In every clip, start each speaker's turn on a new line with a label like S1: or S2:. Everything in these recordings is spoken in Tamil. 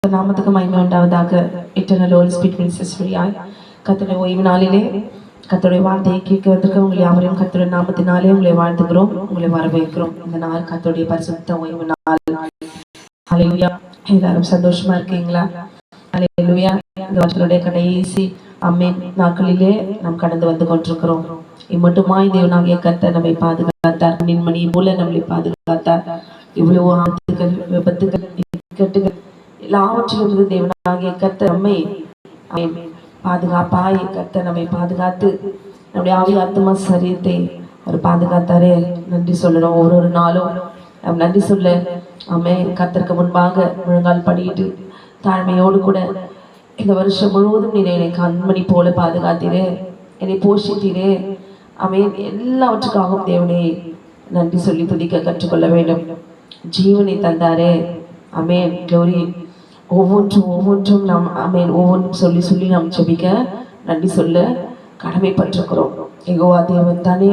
S1: நாமத்துக்கு மகிமை உண்டாவதாக. இட்டர்னல் ஹோலி ஸ்பிரிட் மினிஸ்டர்ஸ் வழியாய் கர்த்தருடைய ஓய்வு நாளிலே கர்த்தருடைய வார்த்தையை கேட்க வந்திருக்க உங்கள் யாவரையும் கர்த்தருடைய நாமத்தினாலே உங்களை வாழ்த்துகிறோம், உங்களை வரவேற்கிறோம். இந்த நாள் கர்த்தருடைய பரிசுத்த ஓய்வு நாள். ஹல்லேலூயா. எல்லாரும் சந்தோஷமா இருக்கீங்களா? ஹல்லேலூயா. இந்த வருஷத்துடைய கடைசி அம்மேன் நாட்களிலே நாம் கடந்து வந்து கொண்டிருக்கிறோம். இம்மட்டுமாய் தேவனாகிய கர்த்தர் நம்மை பாதுகாத்தார், நின்மணி போல நம்மளை பாதுகாத்தார். இவ்வளவு ஆபத்துகள், விபத்துகள், இக்கட்டுகள் எல்லாவற்றிலிருந்து தேவனாகிய கர்த்தர் நம்மை பாதுகாப்பாய் கர்த்தர் நம்மை பாதுகாத்து நம்முடைய ஆவி ஆத்மா சரீரத்தை அவர் பாதுகாத்தாரே. நன்றி சொல்லணும். ஒரு நாளும் நம் நன்றி சொல்ல கர்த்தருக்கு முன்பாக முழங்கால் படியிட்டு தாழ்மையோடு கூட இந்த வருஷம் முழுவதும் நீ என்னை கண்மணி போல பாதுகாத்தீரே, என்னை போஷித்தீரே. எல்லாவற்றுக்காகவும் தேவனே நன்றி சொல்லி துதிக்க கற்றுக்கொள்ள வேண்டும். ஜீவனை தந்தாரே. அமேன். க்ளோரி. ஒவ்வொன்றும் நாம் ஒவ்வொன்றும் சொல்லி சொல்லி நாம் ஜெபிக்க நன்றி சொல்ல கடமைப்பட்டிருக்கிறோம். யெகோவா தேவன் தானே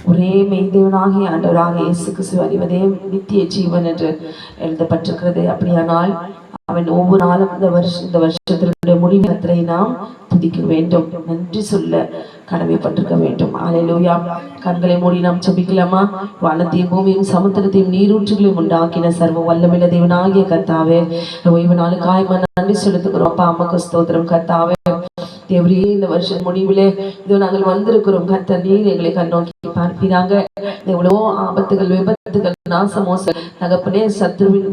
S1: ஒரே மெய்தேவனாகிய ஆண்டவராக இயேசு கிறிஸ்து அறிவதே நித்திய ஜீவன் என்று எழுதப்பட்டிருக்கிறது. அப்படியானால் அவன் ஒவ்வொரு நாளும் இந்த வருஷத்தினுடைய முடிவை நாம் துதிக்க வேண்டும், நன்றி சொல்ல கடமைப்பட்டிருக்க வேண்டும். ஹல்லேலூயா. கண்களை மூடி நாம் ஜெபிக்கலாமா? வானத்தையும் பூமியும் சமுத்திரத்தையும் நீரூற்றுகளையும் உண்டாக்கின சர்வ வல்லமையுள்ள தேவனாகிய கர்த்தாவே, ஓய்வு நாளுக்காய் நன்றி செலுத்துகிறோம். அப்பா அம்மாக்கு ஸ்தோத்திரம். கர்த்தாவே தேவரே, இந்த வருஷம் முடிவிலே இதோ நாங்கள் வந்திருக்கிறோம். கர்த்தர் நீர் எங்களை கண்ணோக்கி பார்ப்பீராங்க. எவ்வளவோ ஆபத்துகள், விபத்துகள், நாசமோச தகப்பனே,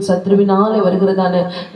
S1: சத்ருவினாலே வருகிறதான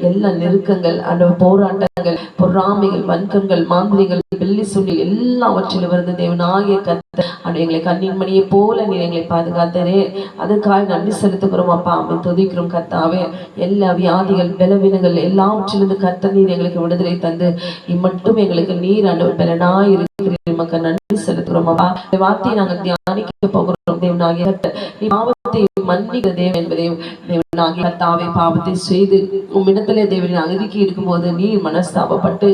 S1: எல்லா நெருக்கங்கள், அந்த போராட்டங்கள், பொறாமைகள், வன்கங்கள், மாந்திரிகள், வெள்ளி சொல்லி எல்லாவற்றிலும் இருந்து தேவனாகிய கர்த்தர் எங்களை கண்ணின் மணியை போல நீர் எங்களை பாதுகாத்தரே. அதற்காக நன்றி செலுத்துகிறோம். அப்பா அம்மை துதிக்கிறோம். கர்த்தாவே, எல்லா வியாதிகள், பலவீனங்கள் எல்லாவற்றிலிருந்து கர்த்தர் நீர் எங்களுக்கு விடுதலை தந்து இம்மட்டும் எங்களுக்கு நீர் ஆண்டவர் பலனாய் இருக்கிறீர். மக்கள் நன்றி செலுத்துகிறோம். அப்பா, வார்த்தையை நாங்கள் தியானிக்க போகிறோம். தேவனாகிய கர்த்தர் நீ பாவத்தை மன்னிக்கிற தேவன் என்பதையும், தேவனாகிய கர்த்தாவே பாவத்தை செய்து உம்மிடத்திலே தேவனின் அகதிக்கு இருக்கும்போது நீர் மனஸ்தாபப்பட்டு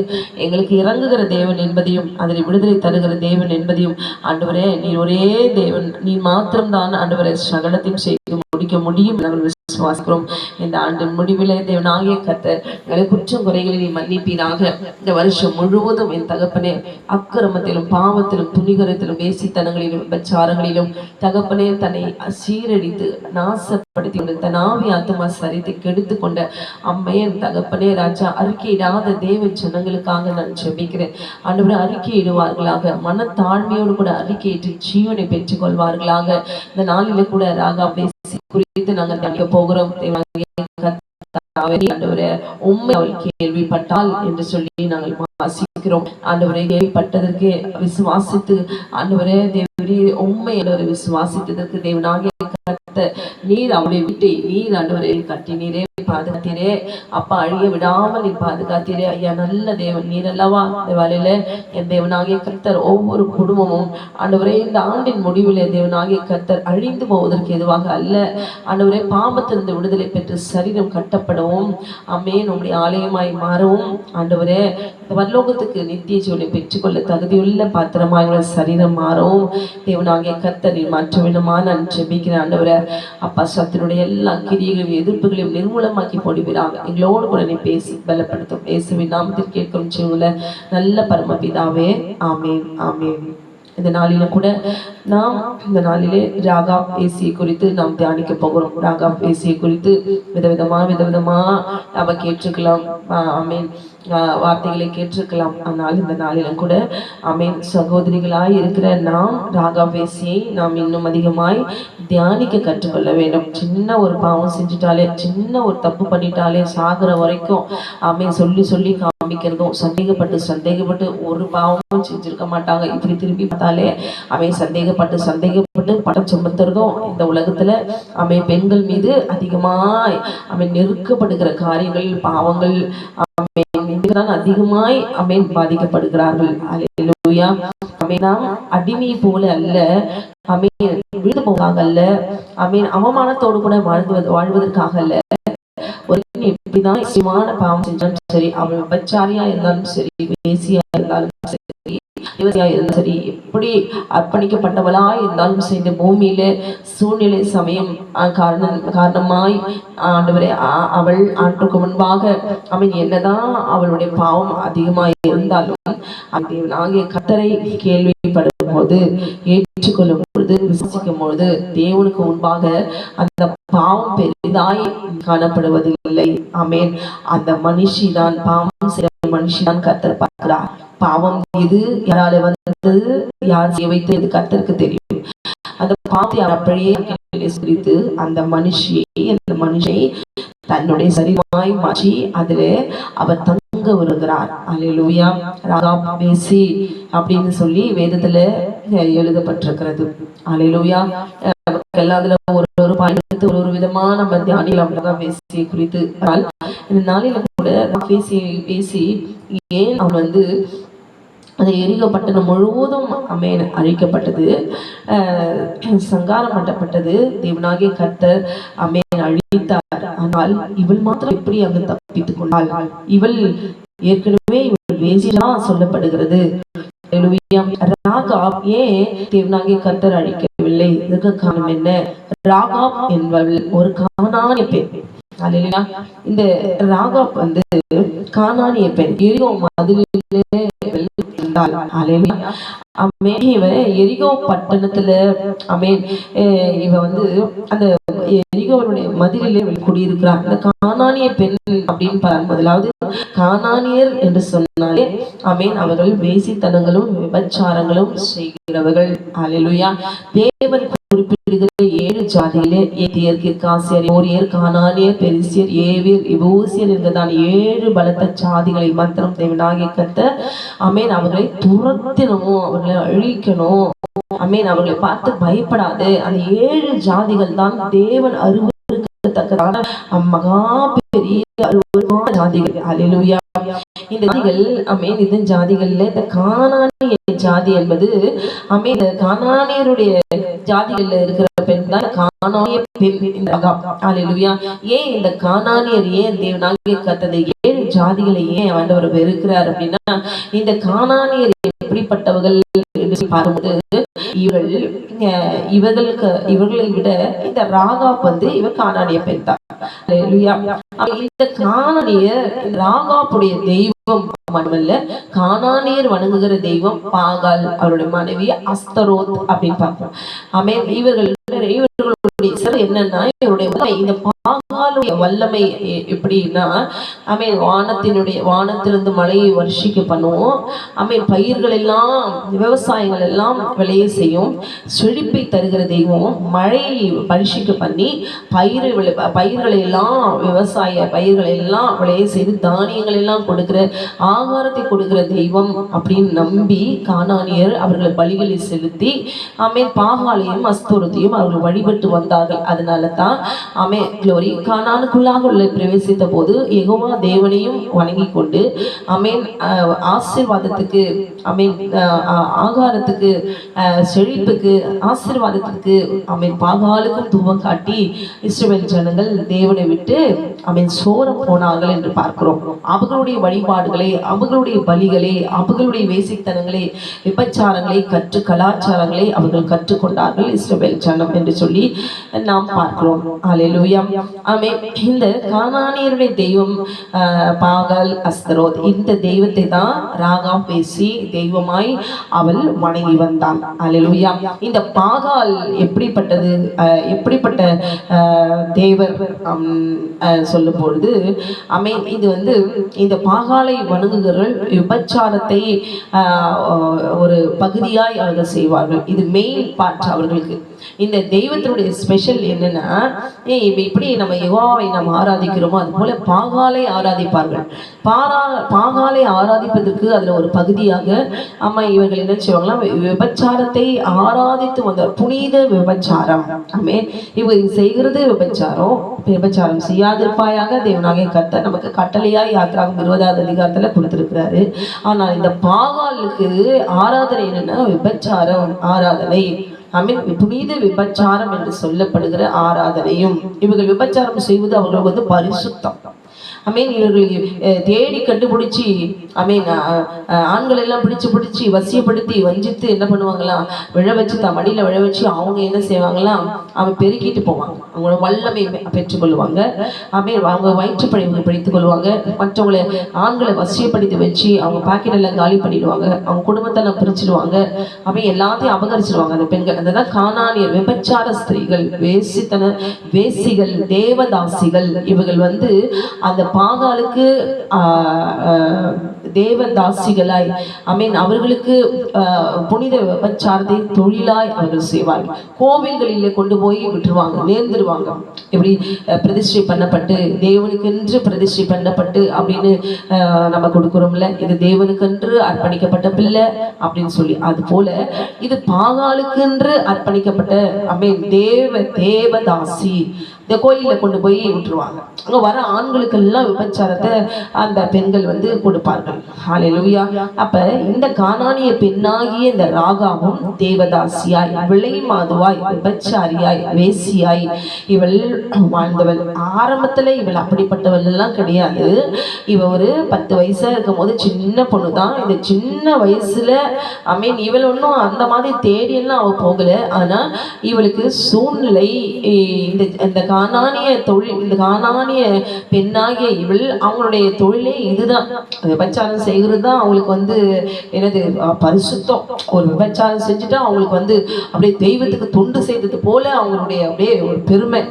S1: எங்களுக்கு இறங்குகிற தேவன் என்பதையும், அதில் விடுதலை தருகிற தேவன் என்பதையும், ஆண்டவரே நீர் ஒரே தேவன், நீ மாத்திரம்தான் ஆண்டவரை சகலத்தையும் செய்து முடிக்க முடியும் நாங்கள் விசுவாசிக்கிறோம். இந்த ஆண்டு முடிவிலே தேவனாகிய கர்த்தர் எங்களை குற்றம் குறைகளை நீ மன்னிப்பீராக. இந்த வருஷம் முழுவதும் என் தகப்பனே அக்கிரமத்திலும் பாவத்திலும் துணிகரத்திலும் வேசித்தனங்களிலும் விபச்சாரங்களிலும் தகப்பனே தன்னை சீரடித்து நாசப்படுத்தி கொண்டு தன் ஆவி ஆத்துமா சரித்தை கெடுத்து கொண்ட அம்மையன் தகப்பனே ராஜா, அறிக்கையிடாத தேவ ஜனங்களுக்காக நான் ஜெபிக்கிறேன். ஆண்டவரே, அறிக்கையிடுவார்களாக, மனத்தாழ்மையோடு கூட அறிக்கையிட்டு ஜீவனை பெற்றுக் கொள்வார்களாக. இந்த நாளிலே கூட ராகா பேசி குறித்து நாங்கள் தணிக்க போகிறோம். உண்மை அவள் கேள்விப்பட்டால் என்று சொல்லி நாங்கள் வாசிக்கிறோம். ஆண்டவரை கேள்விப்பட்டதற்கு விசுவாசித்து, ஆண்டவரே தேவரே உண்மை என்று விசுவாசித்ததற்கு தேவனாகிய நீர் அவளுடைய வீட்டை நீர் ஆண்டவரை கட்டினீரே, பாதுகாத்தீரே. அப்பா, அழிய விடாமல் நீ பாதுகாத்தீரே. ஐயா, நல்ல தேவன் நீர் அல்லவா. இந்த வேலையில என் தேவனாகிய கர்த்தர் ஒவ்வொரு குடும்பமும் ஆண்டவரே இந்த ஆண்டின் முடிவில் தேவனாகிய கர்த்தர் அழிந்து போவதற்கு எதுவாக அல்ல. ஆண்டவரே, பாவத்திலிருந்து விடுதலை பெற்று சரீரம் கட்டப்படவும், அம்மேன் உம்முடைய ஆலயமாய் மாறவும், ஆண்டவரே இந்த பரலோகத்துக்கு நித்திய ஜீவனை பெற்றுக்கொள்ள தகுதியுள்ள பாத்திரமாய் சரீரம் மாறவும் தேவனாகிய கர்த்தர் நீர் மாற்ற வேண்டுமா நான் ஜெபிக்கிறேன். ஆண்டவரே அப்பா, சத்தினுடைய எல்லா கிரியைகளையும் எதிர்ப்புகளையும் நிர்மூலமாக்கி போடுவீராக. எங்களோடு கூட நீ பேசி பலப்படுத்தும். இயேசுவின் நாமத்தில் கேட்கும் ஜீவனுள்ள நல்ல பரமபிதாவே, ஆமேன், ஆமேன். இந்த நாளில கூட நாம் இந்த நாளிலே ராகா பேசியை குறித்து நாம் தியானிக்க போகிறோம். ராகா பேசியை குறித்து விதவிதமா அவ கேட்டிருக்கலாம். ஆமேன். வார்த்தைகளை கேட்டிருக்கலாம். ஆனால் இந்த நாளிலும் கூட ஆமேன் சகோதரிகளாய் இருக்கிற நாம் ராகா பேசியை நாம் இன்னும் அதிகமாய் தியானிக்க கற்றுக்கொள்ள வேண்டும். சின்ன ஒரு பாவம் செஞ்சுட்டாலே, சின்ன ஒரு தப்பு பண்ணிட்டாலே சாகிற வரைக்கும் ஆமேன் சொல்லி சொல்லி காமிக்கிறதும், சந்தேகப்பட்டு ஒரு பாவமும் செஞ்சிருக்க மாட்டாங்க. இப்படி திரும்பி பார்த்தாலே அவன் சந்தேகப்பட்டு படம் சுமத்துறதும் இந்த உலகத்துல அவன் பெண்கள் மீது அதிகமாய் அவன் நெருக்கப்படுகிற காரியங்கள், பாவங்கள் அதிகமாய் அமேன் பாதிக்கப்படுகிறார்கள். அல்லேலூயா. நாம் அடிமை போல அல்ல, அமேன் விழுந்து போகாக அல்ல, அமேன் அவமானத்தோடு கூட வாழ்வதற்காக அல்ல. ஒரு எப்படிதான் பாவம் செஞ்சாலும் சரி, அவள் விபச்சாரியா இருந்தாலும் சரி, பேசியா இருந்தாலும் சரி, சரி, எப்படி அர்ப்பணிக்கப்பட்டவளா இருந்தாலும் சரி, இந்த பூமியில சூழ்நிலை சமயம் காரணமாய் ஆண்டவரே அவள் ஆண்டுக்கு முன்பாக அவன் என்னதான் அவளுடைய பாவம் அதிகமாய் இருந்தாலும் தேவனாகிய கர்த்தரை கேள்விப்படும் போது, ஏற்றுக்கொள்ளும் பொழுது, விசுவாசிக்கும் பொழுது தேவனுக்கு முன்பாக அந்த பாவம் பெரிதாய் காணப்படுவதில்லை. ஆமென். அந்த மனுஷிதான் பாவம் செய்த மனுஷிதான் கர்த்தர் பார்க்கிறார். பாவம் இது யாரால வந்தது, யார் செய்ய வைத்தது, இது கர்த்தருக்கு தெரியும். அந்த பாவத்தை அப்படியே சிரித்து அந்த மனுஷை தன்னுடைய சரீரமாய் மாற்றி அதிலே அவர் தங்க வருகிறார். அல்லேலூயா. ராகாப் பேசி அப்படின்னு சொல்லி வேதத்துல எழுதப்பட்டிருக்கிறது. அல்லேலூயா. அதுல ஒரு பாயிண்ட் ஒரு விதமா நம்ம தியானிக்கலாம் பேசி குறித்து. இந்த நாளில கூட பேசி ஏன் அவன் வந்து அது எரிகோ பட்டணம் முழுவதும் அமேன் அழிக்கப்பட்டது, சங்காரம் பண்ணப்பட்டது. தேவனாகிய கர்த்தர் அமேன் அழித்தார். ஆனால் இவள் மாத்திரம் எப்படி அங்கு தப்பித்துக் கொண்டாள்? இவள் ஏற்கனவே இவள் வேசியா சொல்லப்படுகிறது. ராகாப் ஏன் தேவனாகிய கர்த்தர் அழிக்கவில்லை? இதற்கு காரணம் என்ன? ராகாப் என்பவள் ஒரு கானானிய பெண். அல்லேலூயா. இந்த ராகாப் வந்து கானானிய பெண். எரிகோ மதிலிலே எரிகோ பட்டணத்துல அமேன் இவ வந்து அந்த எரிகோவுடைய மதிலிலே குடியிருக்கிறார். இந்த கானானிய பெண் அப்படின்னு பாருங்க. முதலாவது கானானியர் என்று சொன்னாலே அமேன் அவர்கள் வேசித்தனங்களும் விபச்சாரங்களும் செய்கிறவர்கள். அல்லேலூயா. தேவன் குறிப்பிடுகிற 7 ஜாதியிலே ஏத்தியர், கிர்காசியர், ஓரியர், கானானியர், பெரிசியர், ஏவியர், எபூசியர் என்கிறதான 7 பலத்த ஜாதிகளை மாத்திரம் தேவனாகிய கர்த்தர் அமேன் அவர்களை துரத்தினமும் அவர்களை அழிக்கணும். அமேன் அவர்களை பார்த்து பயப்படாது. அந்த 7 ஜாதிகள் தான் தேவன் அருவருக்கத்தக்கதான மகா பெரிய அருவருக்கான ஜாதிகள். அல்லேலூயா. இந்த ஜாதிகள் அமேன் இந்த ஜாதிகள்ல இந்த கானானிய ஜாதி என்பது அமேன் இந்த கானானியருடைய ஜாதிகள்ல இருக்கிற பெண் தான் கானானிய பெண். இந்த அல்லேலூயா. ஏன் இந்த கானானியர் ஏன் தேவனாகிய கர்த்தர் 7 ஜாதிகளை ஏன் ஆண்டவர் வெறுக்கிறார் அப்படின்னா, இந்த கானானியர் எப்படிப்பட்டவர்கள் என்று பார்க்கும்போது இவர்களை விட இந்த ராகாப் வந்து இவர் கானானிய பெண் தான். இந்த கானானியர் ராகாப்புடைய தெய்வம் மட்டுமல்ல, கானானியர் வணங்குகிற தெய்வம் பாகால், அவருடைய மனைவி அஸ்தரோத் அப்படின்னு பார்ப்போம். ஆமென். இவர்களுடைய என்னன்னா இவருடைய இந்த பாகாலுடைய வல்லமை எப்படின்னா ஆமென் வானத்திலிருந்து மழையை வர்ஷிக்க பண்ணுவோம். ஆமென். பயிர்கள் எல்லாம் விவசாயங்கள் எல்லாம் விளைய செய்யும். செழிப்பை தருகிற தெய்வம் மழையை வர்ஷிக்க பண்ணி பயிர்களை எல்லாம் விவசாய பயிர்களை எல்லாம் விளைய செய்து தானியங்கள் எல்லாம் கொடுக்கிற ஆகாரத்தை கொடுக்கிற தெய்வம் அப்படின்னு நம்பி கானானியர் அவர்களை பலிகளை செலுத்தி ஆமென் பாகாலையும் அஸ்தோரத்தையும் அவர்கள் வழிபட்டு வந்தார்கள். அதனால தான் ஆமென் க்ளோரி கானானுக்குள்ளாக உள்ள பிரவேசித்த போது யெகோவா தேவனையும் வணங்கி கொண்டு ஆமென் ஆசீர்வாதத்துக்கு ஆமென் ஆகாரத்துக்கு செழிப்புக்கு ஆசீர்வாதத்துக்கு ஆமென் பாகாலுக்கும் தூபம் காட்டி இஸ்ரவேல் ஜனங்கள் தேவனை விட்டு ஆமென் சோரம் போனார்கள் என்று பார்க்கிறோம். அவர்களுடைய வழிபாடுகளை, அவர்களுடைய பலிகளை, அவர்களுடைய வேசித்தனங்களை, விபச்சாரங்களை கலாச்சாரங்களை அவர்கள் கற்றுக்கொண்டார்கள் இஸ்ரவேல் ஜனம் என்று சொல்லி நாம் பார்க்கிறோம். அல்லேலூயா. ஆமென். இந்த கானானியருடைய தெய்வம் பாகால் அஸ்தரோத், இந்த தெய்வத்தை தான் ராகாப் பேசி தெய்வமாய் அவள் வணங்கி வந்தாள். அல்லேலூயா. இந்த பாகால் எப்படிப்பட்டது, எப்படிப்பட்ட தேவர் சொல்லும் பொழுது ஆமென் இது வந்து இந்த பாகாலை வணங்குகிறவர்கள் விபச்சாரத்தை ஒரு பகுதியாய் அவர்கள் செய்வார்கள். இது மெயின் பார்ட் அவர்களுக்கு. இந்த தெய்வத்தினுடைய ஸ்பெஷல் என்னன்னா, இப்படி நம்ம யெகோவாவை நாம் ஆராதிக்கிறோமோ அது போல பாகாலை ஆராதிப்பார்கள். பாகாலை ஆராதிப்பதற்கு அதுல ஒரு பகுதியாக அம்மா இவர்கள் என்ன செய்வாங்களா, விபச்சாரத்தை ஆராதித்து வந்த புனித விபச்சாரம். ஆமே இவங்க செய்கிறது விபச்சாரம் செய்யாதிருப்பாயாக தேவனாகிய கர்த்தர் நமக்கு கட்டளையாய் யாத்திராகம் 20வது அதிகாரத்துல கொடுத்திருக்கிறாரு. ஆனால் இந்த பாகாலுக்கு ஆராதனை என்னன்னா விபச்சாரம் ஆராதனை. ஆமென். புனித விபச்சாரம் என்று சொல்லப்படுகிற ஆராதனையும் இவர்கள் விபச்சாரம் செய்வது அவர்களுக்கு வந்து பரிசுத்தம். ஆமென். இவர்கள் தேடி கண்டுபிடிச்சி ஆண்கள் எல்லாம் பிடிச்சு வசியப்படுத்தி வஞ்சித்து என்ன பண்ணுவாங்களாம், விழ வச்சு மடியில விழ வச்சு அவங்க என்ன செய்வாங்களாம், அவன் பெருக்கிட்டு போவாங்க, அவங்களோட வல்லமை பெற்றுக்கொள்வாங்க. அவங்க வயிற்றுப்பழிவு பிடித்துக் கொள்வாங்க. மற்றவங்களை ஆண்களை வசியப்படுத்தி வச்சு அவங்க பாக்கெட் எல்லாம் காலி பண்ணிடுவாங்க, அவங்க குடும்பத்தெல்லாம் பிரிச்சிடுவாங்க, எல்லாத்தையும் அபகரிச்சிடுவாங்க அந்த பெண்கள். அதுதான் கானானியர், விபச்சார ஸ்திரீகள், வேசிகள், தேவதாசிகள். இவர்கள் அந்த பாகாலுக்கு தேவதாசிகளாய் அவர்களுக்கு புனித விபச்சாரத்தை தொழிலாய் அவர்கள் செய்வார்கள். கோவில்களிலே கொண்டு போய் விட்டுருவாங்க, நேர்ந்துருவாங்க. இப்படி பிரதிஷ்டை பண்ணப்பட்டு தேவனுக்கென்று பிரதிஷ்டை பண்ணப்பட்டு அப்படின்னு நம்ம கொடுக்குறோம்ல, இது தேவனுக்கென்று அர்ப்பணிக்கப்பட்ட பிள்ளை அப்படின்னு சொல்லி, அது போல இது பாகாலுக்கென்று அர்ப்பணிக்கப்பட்ட தேவதாசி. இந்த கோயில கொண்டு போய் விட்டுருவாங்க. அங்க வர ஆண்களுக்கெல்லாம் விபச்சாரத்தை அந்த பெண்கள் கொடுப்பார்கள். ஹல்லேலூயா. அப்ப இந்த கானானிய பெண்ணாகிய இந்த ராகாவும் தேவதாசியாய், விலை மாதுவாய், விபச்சாரியாய், வேசியாய் இவள் வாழ்ந்தவள். ஆரம்பத்துல இவள் அப்படிப்பட்டவள் எல்லாம் கிடையாது. இவ ஒரு 10 வயசா இருக்கும் போது சின்ன பொண்ணுதான். இந்த சின்ன வயசுல இவள் ஒன்றும் அந்த மாதிரி தேடியெல்லாம் அவ போகல. ஆனா இவளுக்கு சூழ்நிலை, இந்த கானானிய தொழில், இந்த கானானிய பெண்ணாகிய இவள் அவங்களுடைய தொழிலே இதுதான், விபச்சாரம் செய்கிறது தான் அவங்களுக்கு என்னது பரிசுத்தம். ஒரு விபச்சாரம் செஞ்சுட்டா அவங்களுக்கு அப்படியே தெய்வத்துக்கு தொண்டு செய்தது போல அவங்களுடைய அப்படியே ஒரு பெருமை,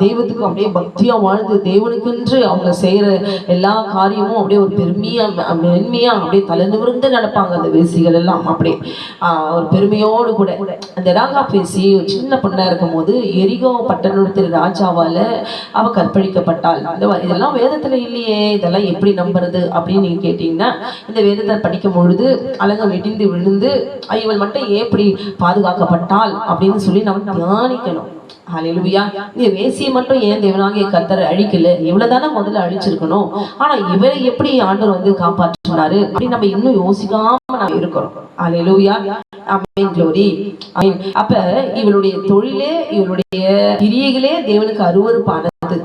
S1: தெய்வத்துக்கு அப்படியே பக்தியா வாழ்ந்து தேவனுக்கென்று அவங்க செய்யற எல்லா காரியமும் அப்படியே ஒரு பெருமையா மென்மையா அப்படியே தலை நிமிர்ந்து நடப்பாங்க அந்த வேசிகள் எல்லாம். அப்படியே ஒரு பெருமையோடு கூட அந்த ராகா பேசி சின்ன பொண்ணா இருக்கும் போது எரிகோ பட்டணத்தில் ராஜாவால அவ கற்பழிக்கப்பட்டாள். இதெல்லாம் வேதத்துல இல்லையே, இதெல்லாம் எப்படி நம்புறது அப்படின்னு நீங்க கேட்டீங்கன்னா, இந்த வேதத்தை படிக்கும் பொழுது அலங்கம் இடிந்து விழுந்து இவள் மட்டும் எப்படி பாதுகாக்கப்பட்டாள் அப்படின்னு சொல்லி நம்ம தியானிக்கணும். ஹல்லேலூயா. இந்த வேசியை மட்டும் ஏன் தேவனாகிய கர்த்தர் அழிக்கல, இவ்வளவுதானே முதல்ல அழிச்சிருக்கணும், ஆனா இவரை எப்படி ஆண்டவர் காப்பாற்றினாரு அப்படின்னு நம்ம இன்னும் யோசிக்காம நான் இருக்கிறோம். ஹல்லேலூயா. ஆமென், க்ளோரி. அப்ப இவளுடைய தொழிலே, இவளுடைய கிரியைகளே தேவனுக்கு அருவருப்பானது.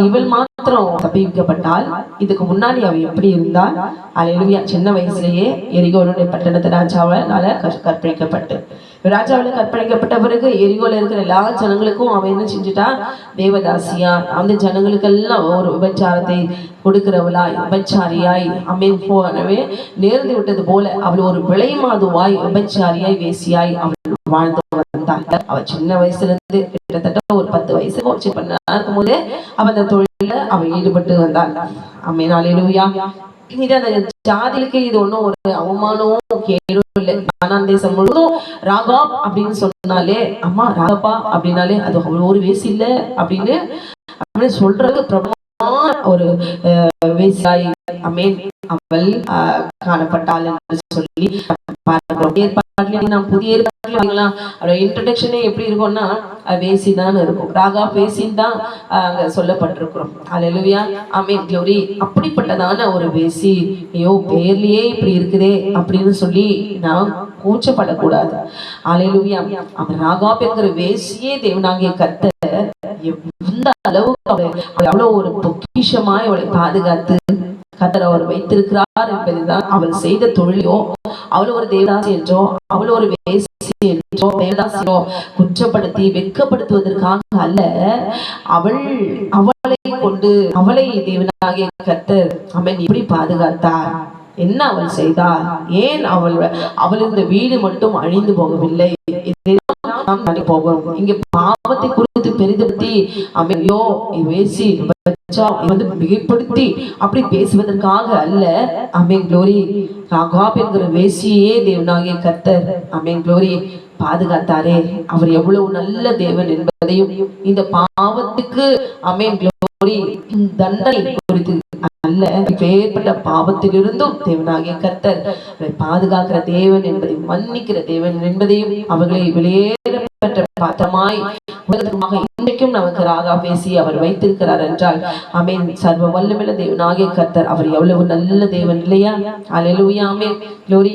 S1: இவள் மாத்திரம் தப்பிக்கப்பட்டால், இதுக்கு முன்னாடி அவ எப்படி இருந்தால்? ஹல்லேலூயா. சின்ன வயசுலயே எரிகோனுடைய பட்டணத்து ராஜாவால கற்பழிக்கப்பட்டு, ராஜாவில கற்பழிக்கப்பட்ட பிறகு எரிகோல இருக்கிற எல்லா ஜனங்களுக்கும் அவன் என்ன செஞ்சுட்டா, தேவதாசியா அந்த ஜனங்களுக்கெல்லாம் ஒரு விபச்சாரத்தை கொடுக்கிறவளாய், விபச்சாரியாய் போனவே நேர்ந்து விட்டது போல அவள் ஒரு விலை மாதுவாய், விபச்சாரியாய், வேசியாய் அவள் வாழ்ந்து வந்தாள். அவ சின்ன வயசுல இருந்து கிட்டத்தட்ட ஒரு 10 வயசு இருக்கும் போதே அவ அந்த தொழில அவ ஈடுபட்டு வந்தாள். ஆமென், ஹல்லேலூயா. இது அந்த ஜாதிக்கு இது ஒன்றும் ஒரு அவமானமும் கேடும் இல்லை. கானான் தேசம் முழுவதும் ராகாப் அப்படின்னு சொன்னாலே, அம்மா ராகப்பா அப்படின்னாலே அது அவ்வளோ ஒரு வேசி இல்லை அப்படின்னு சொல்றது பிரபலமான ஒரு வேசியாய் அவள் காணப்பட்டாள் என்று சொல்லி புதிய இன்ட்ரோடக்ஷனே எப்படி இருக்கும்னா வேசிதான் இருக்கும், ராகா வேசின்னு தான் அங்க சொல்லப்பட்டிருக்கிறோம். ஹல்லேலூயா. ஆமென், க்ளோரி. அப்படிப்பட்டதான ஒரு வேசி, ஐயோ பேர்லயே இப்படி இருக்குதே அப்படின்னு சொல்லி நான் கூச்சப்படக்கூடாது. ஹல்லேலூயா. அவன் ராகா என்கிற வேசியே தேவனாகிய கர்த்தர் எந்த அளவுக்கு அவ்வளவு ஒரு பொக்கிஷமாய் அவளை பாதுகாத்து கர்த்தர் அவர் வைத்திருக்கிறார் என்பதுதான். அவள் செய்த தொழிலோ, அவள் ஒரு தேவதாசி என்றோ, அவள் ஒரு வேசி என்றோ, தேவதாசியோ குற்றப்படுத்தி வெட்கப்படுத்துவதற்காக அல்ல, அவளை கொண்டு அவளை தேவனாகிய கர்த்தர் இப்படி பாதுகாத்தார். என்ன அவள் செய்தாள்? ஏன் அவள் இந்த வீடு மட்டும் அழிந்து போகவில்லை? போகிறோம் இங்க பாவத்தை குறித்து பெரிதுபடுத்தி ஐயோ வேசி மிகைப்படுத்தி அப்படி பேசுவதற்காக அல்ல. ஆமென், க்ளோரி. ராகாப் என்கிற வேசியே தேவனாகிய கர்த்தர் ஆமென், க்ளோரி பாதுகாத்தாரே. அவர் எவ்வளவு நல்ல தேவன் என்பதையும், இந்த பாவத்துக்கு ஆமென், க்ளோரி தண்டனை குறித்து அல்ல, ஏற்பட்ட பாவத்திலிருந்தும் தேவனாகிய கர்த்தர் பாதுகாக்கிற தேவன் என்பதையும், மன்னிக்கிற தேவன் என்பதையும், அவர்களை வெளியேறப்பட்ட பாத்திரமாய் இன்றைக்கும் நமக்கு ராகா பேசி அவர் வைத்திருக்கிறார் என்றால், ஆமென், சர்வ வல்லமையுள்ள தேவனாகிய கர்த்தர் அவர் எவ்வளவு நல்ல தேவன் இல்லையா? ஹல்லேலூயா. ஆமென், க்ளோரி.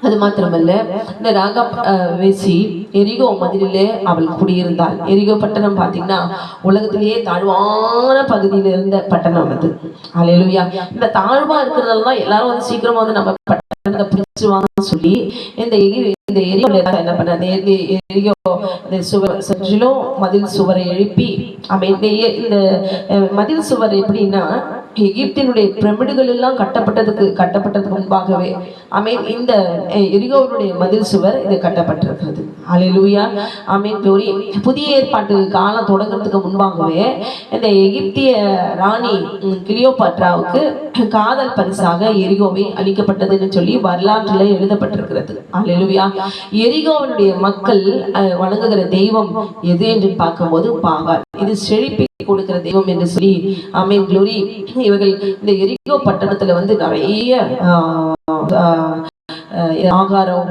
S1: அது மாத்திரமல்ல, இந்த ராகாப் வேசி எரிகோ மதிலே அவள் குடியிருந்தாள். எரிகோ பட்டணம் பார்த்தீங்கன்னா உலகத்திலேயே தாழ்வான பகுதியில இருந்த பட்டணம் அது. அல்லேலூயா. இந்த தாழ்வா இருக்கிறதெல்லாம் எல்லாரும் வந்து சீக்கிரமா வந்து நம்ம பட்டணத்தை பிடிச்சிருவாங்கன்னு சொல்லி இந்த எரிகோல என்ன பண்ண, எரிகோ சுற்றிலும் மதில் சுவரை எழுப்பி இந்த மதில் சுவர் எப்படின்னா, எகிப்தினுடைய பிரமிடுகள் எல்லாம் கட்டப்பட்டதுக்கு முன்பாகவே இந்த எரிகோவுடைய மதில் சுவர் இது கட்டப்பட்டிருக்கிறது. அல்லேலூயா. க்ளோரி. புதிய ஏற்பாட்டு காலம் தொடங்குறதுக்கு முன்பாகவே இந்த எகிப்திய ராணி கிளியோபாட்ராவுக்கு காதல் பரிசாக எரிகோவை அளிக்கப்பட்டதுன்னு சொல்லி வரலாற்றில் எழுதப்பட்டிருக்கிறது. அல்லேலூயா. எரிகோவினுடைய மக்கள் வணங்குகிற தெய்வம் எது என்று பார்க்கும்போது பாகால். இது செழிப்பை கொடுக்கிற தெய்வம் என்று சொல்லி க்ளோரி. இவர்கள் இந்த எரிகோ பட்டணத்துல வந்து நிறைய ஆகாரம்,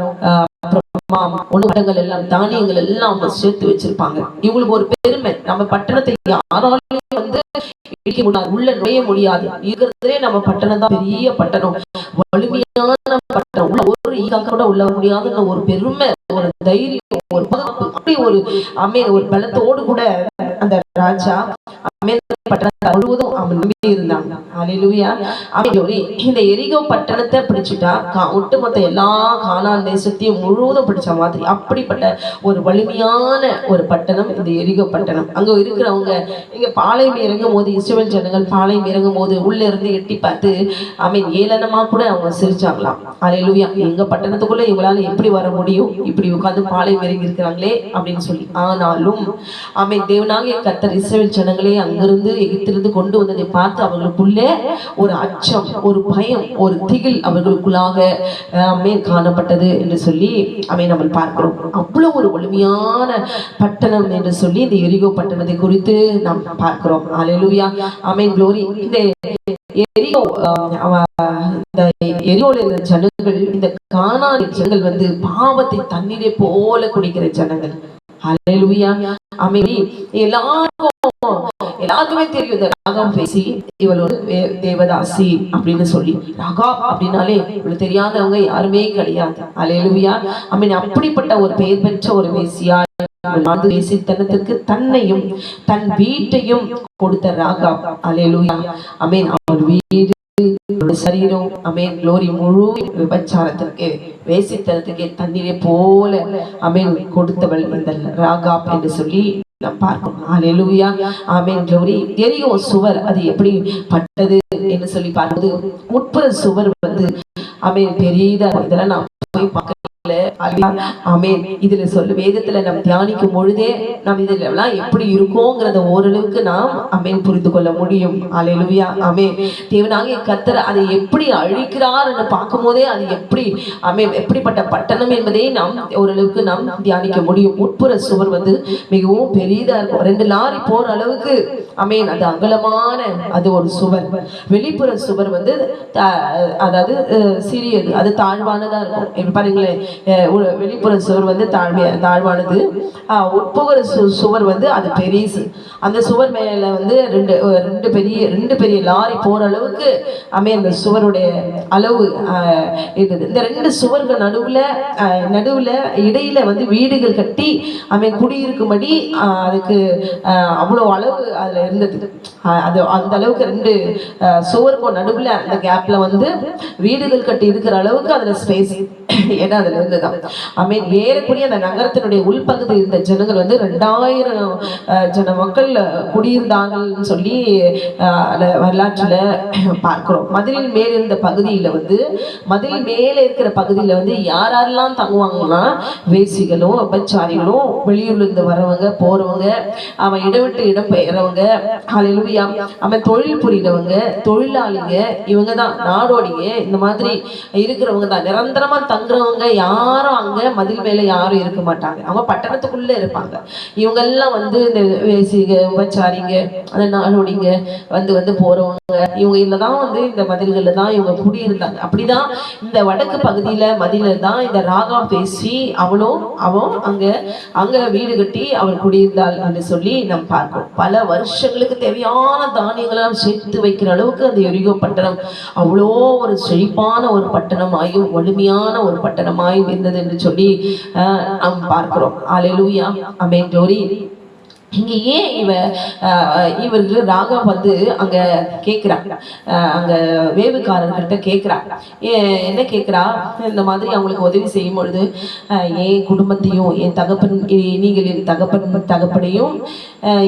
S1: உணவகங்கள் எல்லாம், தானியங்கள் எல்லாம் அவங்க சேர்த்து வச்சிருப்பாங்க. இவங்களுக்கு ஒரு பெருமை, நம்ம பட்டணத்தை யாராலையும் வந்து உள்ள நுழைய முடியாது, இருக்கிறதே நம்ம பட்டணம் தான் பெரிய பட்டணம், வலிமையான பட்டணம், ஒரு ஈகாக்க உள்ள முடியாதுன்னு ஒரு பெருமை, ஒரு தைரியம், ஒரு அப்படி ஒரு பலத்தோடு கூட அந்த ராஜா பட்டணத்தை முழுவதும் அவன் நம்பி இருந்தாங்க. அல்லேலூயா. இந்த எரிகோ பட்டணத்தை பிடிச்சிட்டா ஒட்டுமொத்த எல்லா கானான் தேசத்தையும் முழுவதும் பிடிச்ச மாதிரி அப்படிப்பட்ட ஒரு வலிமையான ஒரு பட்டணம் இந்த எரிகோ பட்டணம். அங்க இருக்கிறவங்க இங்க பாளையம் இறங்கும் போது, இஸ்ரவேல் ஜனங்கள் பாளையம் இறங்கும் போது உள்ள இருந்து எட்டி பார்த்து ஏளனமா கூட அவங்க சிரிச்சாங்களாம். அல்லேலூயா. எங்க பட்டணத்துக்குள்ள இவங்களால எப்படி வர முடியும், இப்படி உட்கார்ந்து பாளையம் இறங்கி இருக்கிறாங்களே அப்படின்னு சொல்லி. ஆனாலும் தேவனாகிய கர்த்தர் இஸ்ரவேல் ஜனங்களே அங்கிருந்து எகிப்திலிருந்து கொண்டு வந்ததை பார்த்து அவர்களுக்குள்ளே ஒரு அச்சம், ஒரு பயம், ஒரு திகில் அவர்களுக்குள்ளாக காணப்பட்டது என்று சொல்லி நம்ம பார்க்கிறோம். அவ்வளவு ஒரு வலிமையான பட்டணம் என்று சொல்லி இந்த எரிகோ பட்டணத்தை குறித்து நாம் பார்க்கிறோம். அல்லேலூயா. க்ளோரி. இந்த எரிகோ இருந்த ஜனங்கள், இந்த கானான் ஜனங்கள் வந்து பாவத்தை தண்ணீரை போல குடிக்கிற ஜனங்கள். அல்லேலூயா. எல்லாருக்குமே தெரியும் இந்த ராகம் பேசி இவள் ஒரு தேவதாசி அப்படின்னு சொல்லி. ராகாப் அப்படின்னாலே இவள் தெரியாதவங்க யாருமே கிடையாது. அல்லேலூயா. அப்படிப்பட்ட ஒரு பெயர் பெற்ற ஒரு வேசியா வேசித்தனத்திற்கு தன்னையும் தன் வீட்டையும் கொடுத்த ராகாப். அல்லேலூயா. அவள் வீடு, சரீரம், க்ளோரி, முழு விபச்சாரத்திற்கு, வேசித்தனத்துக்கு தண்ணீரை போல கொடுத்தவள் இந்த ராகாப் என்று சொல்லி நாம் பார்க்கணும். அல்லேலூயா. க்ளோரி. எரிகோ சுவர் அது எப்படி பட்டது என்று சொல்லி பார்ப்பது, உட்புற சுவர் வந்து பெரியதா, இதெல்லாம் நான் போய் பார்க்க இதுல சொல்ல வேதத்துல நம்ம தியானிக்கும் பொழுதே நாம் இதுல எல்லாம் எப்படி இருக்கோங்கிறத ஓரளவுக்கு நாம் புரிந்து கொள்ள முடியும். அல்லேலூயா. தேவனாகிய கர்த்தர் அதை எப்படி அழிக்கிறார் என்று பார்க்கும் போதே அது எப்படி எப்படிப்பட்ட பட்டணம் என்பதை நாம் ஓரளவுக்கு நாம் தியானிக்க முடியும். உட்புற சுவர் வந்து மிகவும் பெரியதா இருக்கும், 2 லாரி போற அளவுக்கு அது அகலமான அது ஒரு சுவர். வெளிப்புற சுவர் வந்து அதாவது சிறியது, அது தாழ்வானதா இருக்கும். பாருங்களேன், வெளிப்புற சுவர் வந்து தாழ்வானது, உட்புற சுவர் வந்து அது பெரிசு. அந்த சுவர் மேல வந்து ரெண்டு பெரிய லாரி போற அளவுக்கு அந்த சுவருடைய அளவு இருந்தது. இந்த 2 சுவர்கள் நடுவுல இடையில வந்து வீடுகள் கட்டி குடியிருக்கும்படி அதுக்கு அவ்வளவு அளவு அதுல இருந்தது. அது அந்த அளவுக்கு 2 சுவருக்கும் நடுவுல அந்த கேப்ல வந்து வீடுகள் கட்டி இருக்கிற அளவுக்கு அதுல ஸ்பேஸ் இடம் அதுல இருந்ததுதான். ஏறக்கூடிய அந்த நகரத்தினுடைய உள்பகுதி இருந்த ஜனங்கள் வந்து 2000 ஜன மக்கள் குடியிருந்தாங்கன்னு சொல்லி வரலாற்றுல பார்க்கிறோம். மதிலின் மேல் இருந்த பகுதியில வந்து, மதில் மேல இருக்கிற பகுதியில வந்து யாரெல்லாம் தங்குவாங்கன்னா, வேசிகளும் அபச்சாரிகளும், வெளியூர்ல இருந்து வரவங்க போறவங்க, இடம் விட்டு இடம் பெயர்றவங்க, தொழில் புரிகிறவங்க, தொழிலாளிங்க, இவங்க தான் நாடோடிங்க, இந்த மாதிரி இருக்கிறவங்க தான். நிரந்தரமா தங்குறவங்க யாரும் அங்க மதில் மேல யாரும் இருக்க மாட்டாங்க, அவங்க பட்டணத்துக்குள்ள இருப்பாங்க. இவங்க எல்லாம் வந்து இந்த வேசிங்க, உபச்சாரிங்க, அந்த நாடோடிங்க, வந்து போறவங்க, இவங்க இல்லதான் வந்து இந்த மதில்கள்ல தான் இவங்க குடியிருந்தாங்க. அப்படிதான் இந்த வடக்கு பகுதியில மதில தான் இந்த ராகா பேசி அவன் அங்க வீடு கட்டி அவள் குடியிருந்தாள் என்று சொல்லி நாம் பார்க்கிறோம். பல வருஷங்களுக்கு தேவையான தானியங்களை சேர்த்து வைக்கிற அளவுக்கு அந்த எரிகோ பட்டணம் அவ்வளோ ஒரு செழிப்பான ஒரு பட்டணம் ஆகியும் வலிமையான ஒரு ஒரு பட்டணமாய் இருந்தது என்று சொல்லி நாம் பார்க்கிறோம். ஹல்லேலூயா, ஆமென், க்ளோரி. இங்க ஏன் இவருக்கு ராகா வந்து அங்க கேட்கிறாங்க, அங்க வேவுக்காரர்கிட்ட கேட்கிறாங்க. என்ன கேட்கிறா, இந்த மாதிரி அவங்களுக்கு உதவி செய்யும் பொழுது என் குடும்பத்தையும் என் தகப்பன், நீங்கள் என் தகப்பனையும்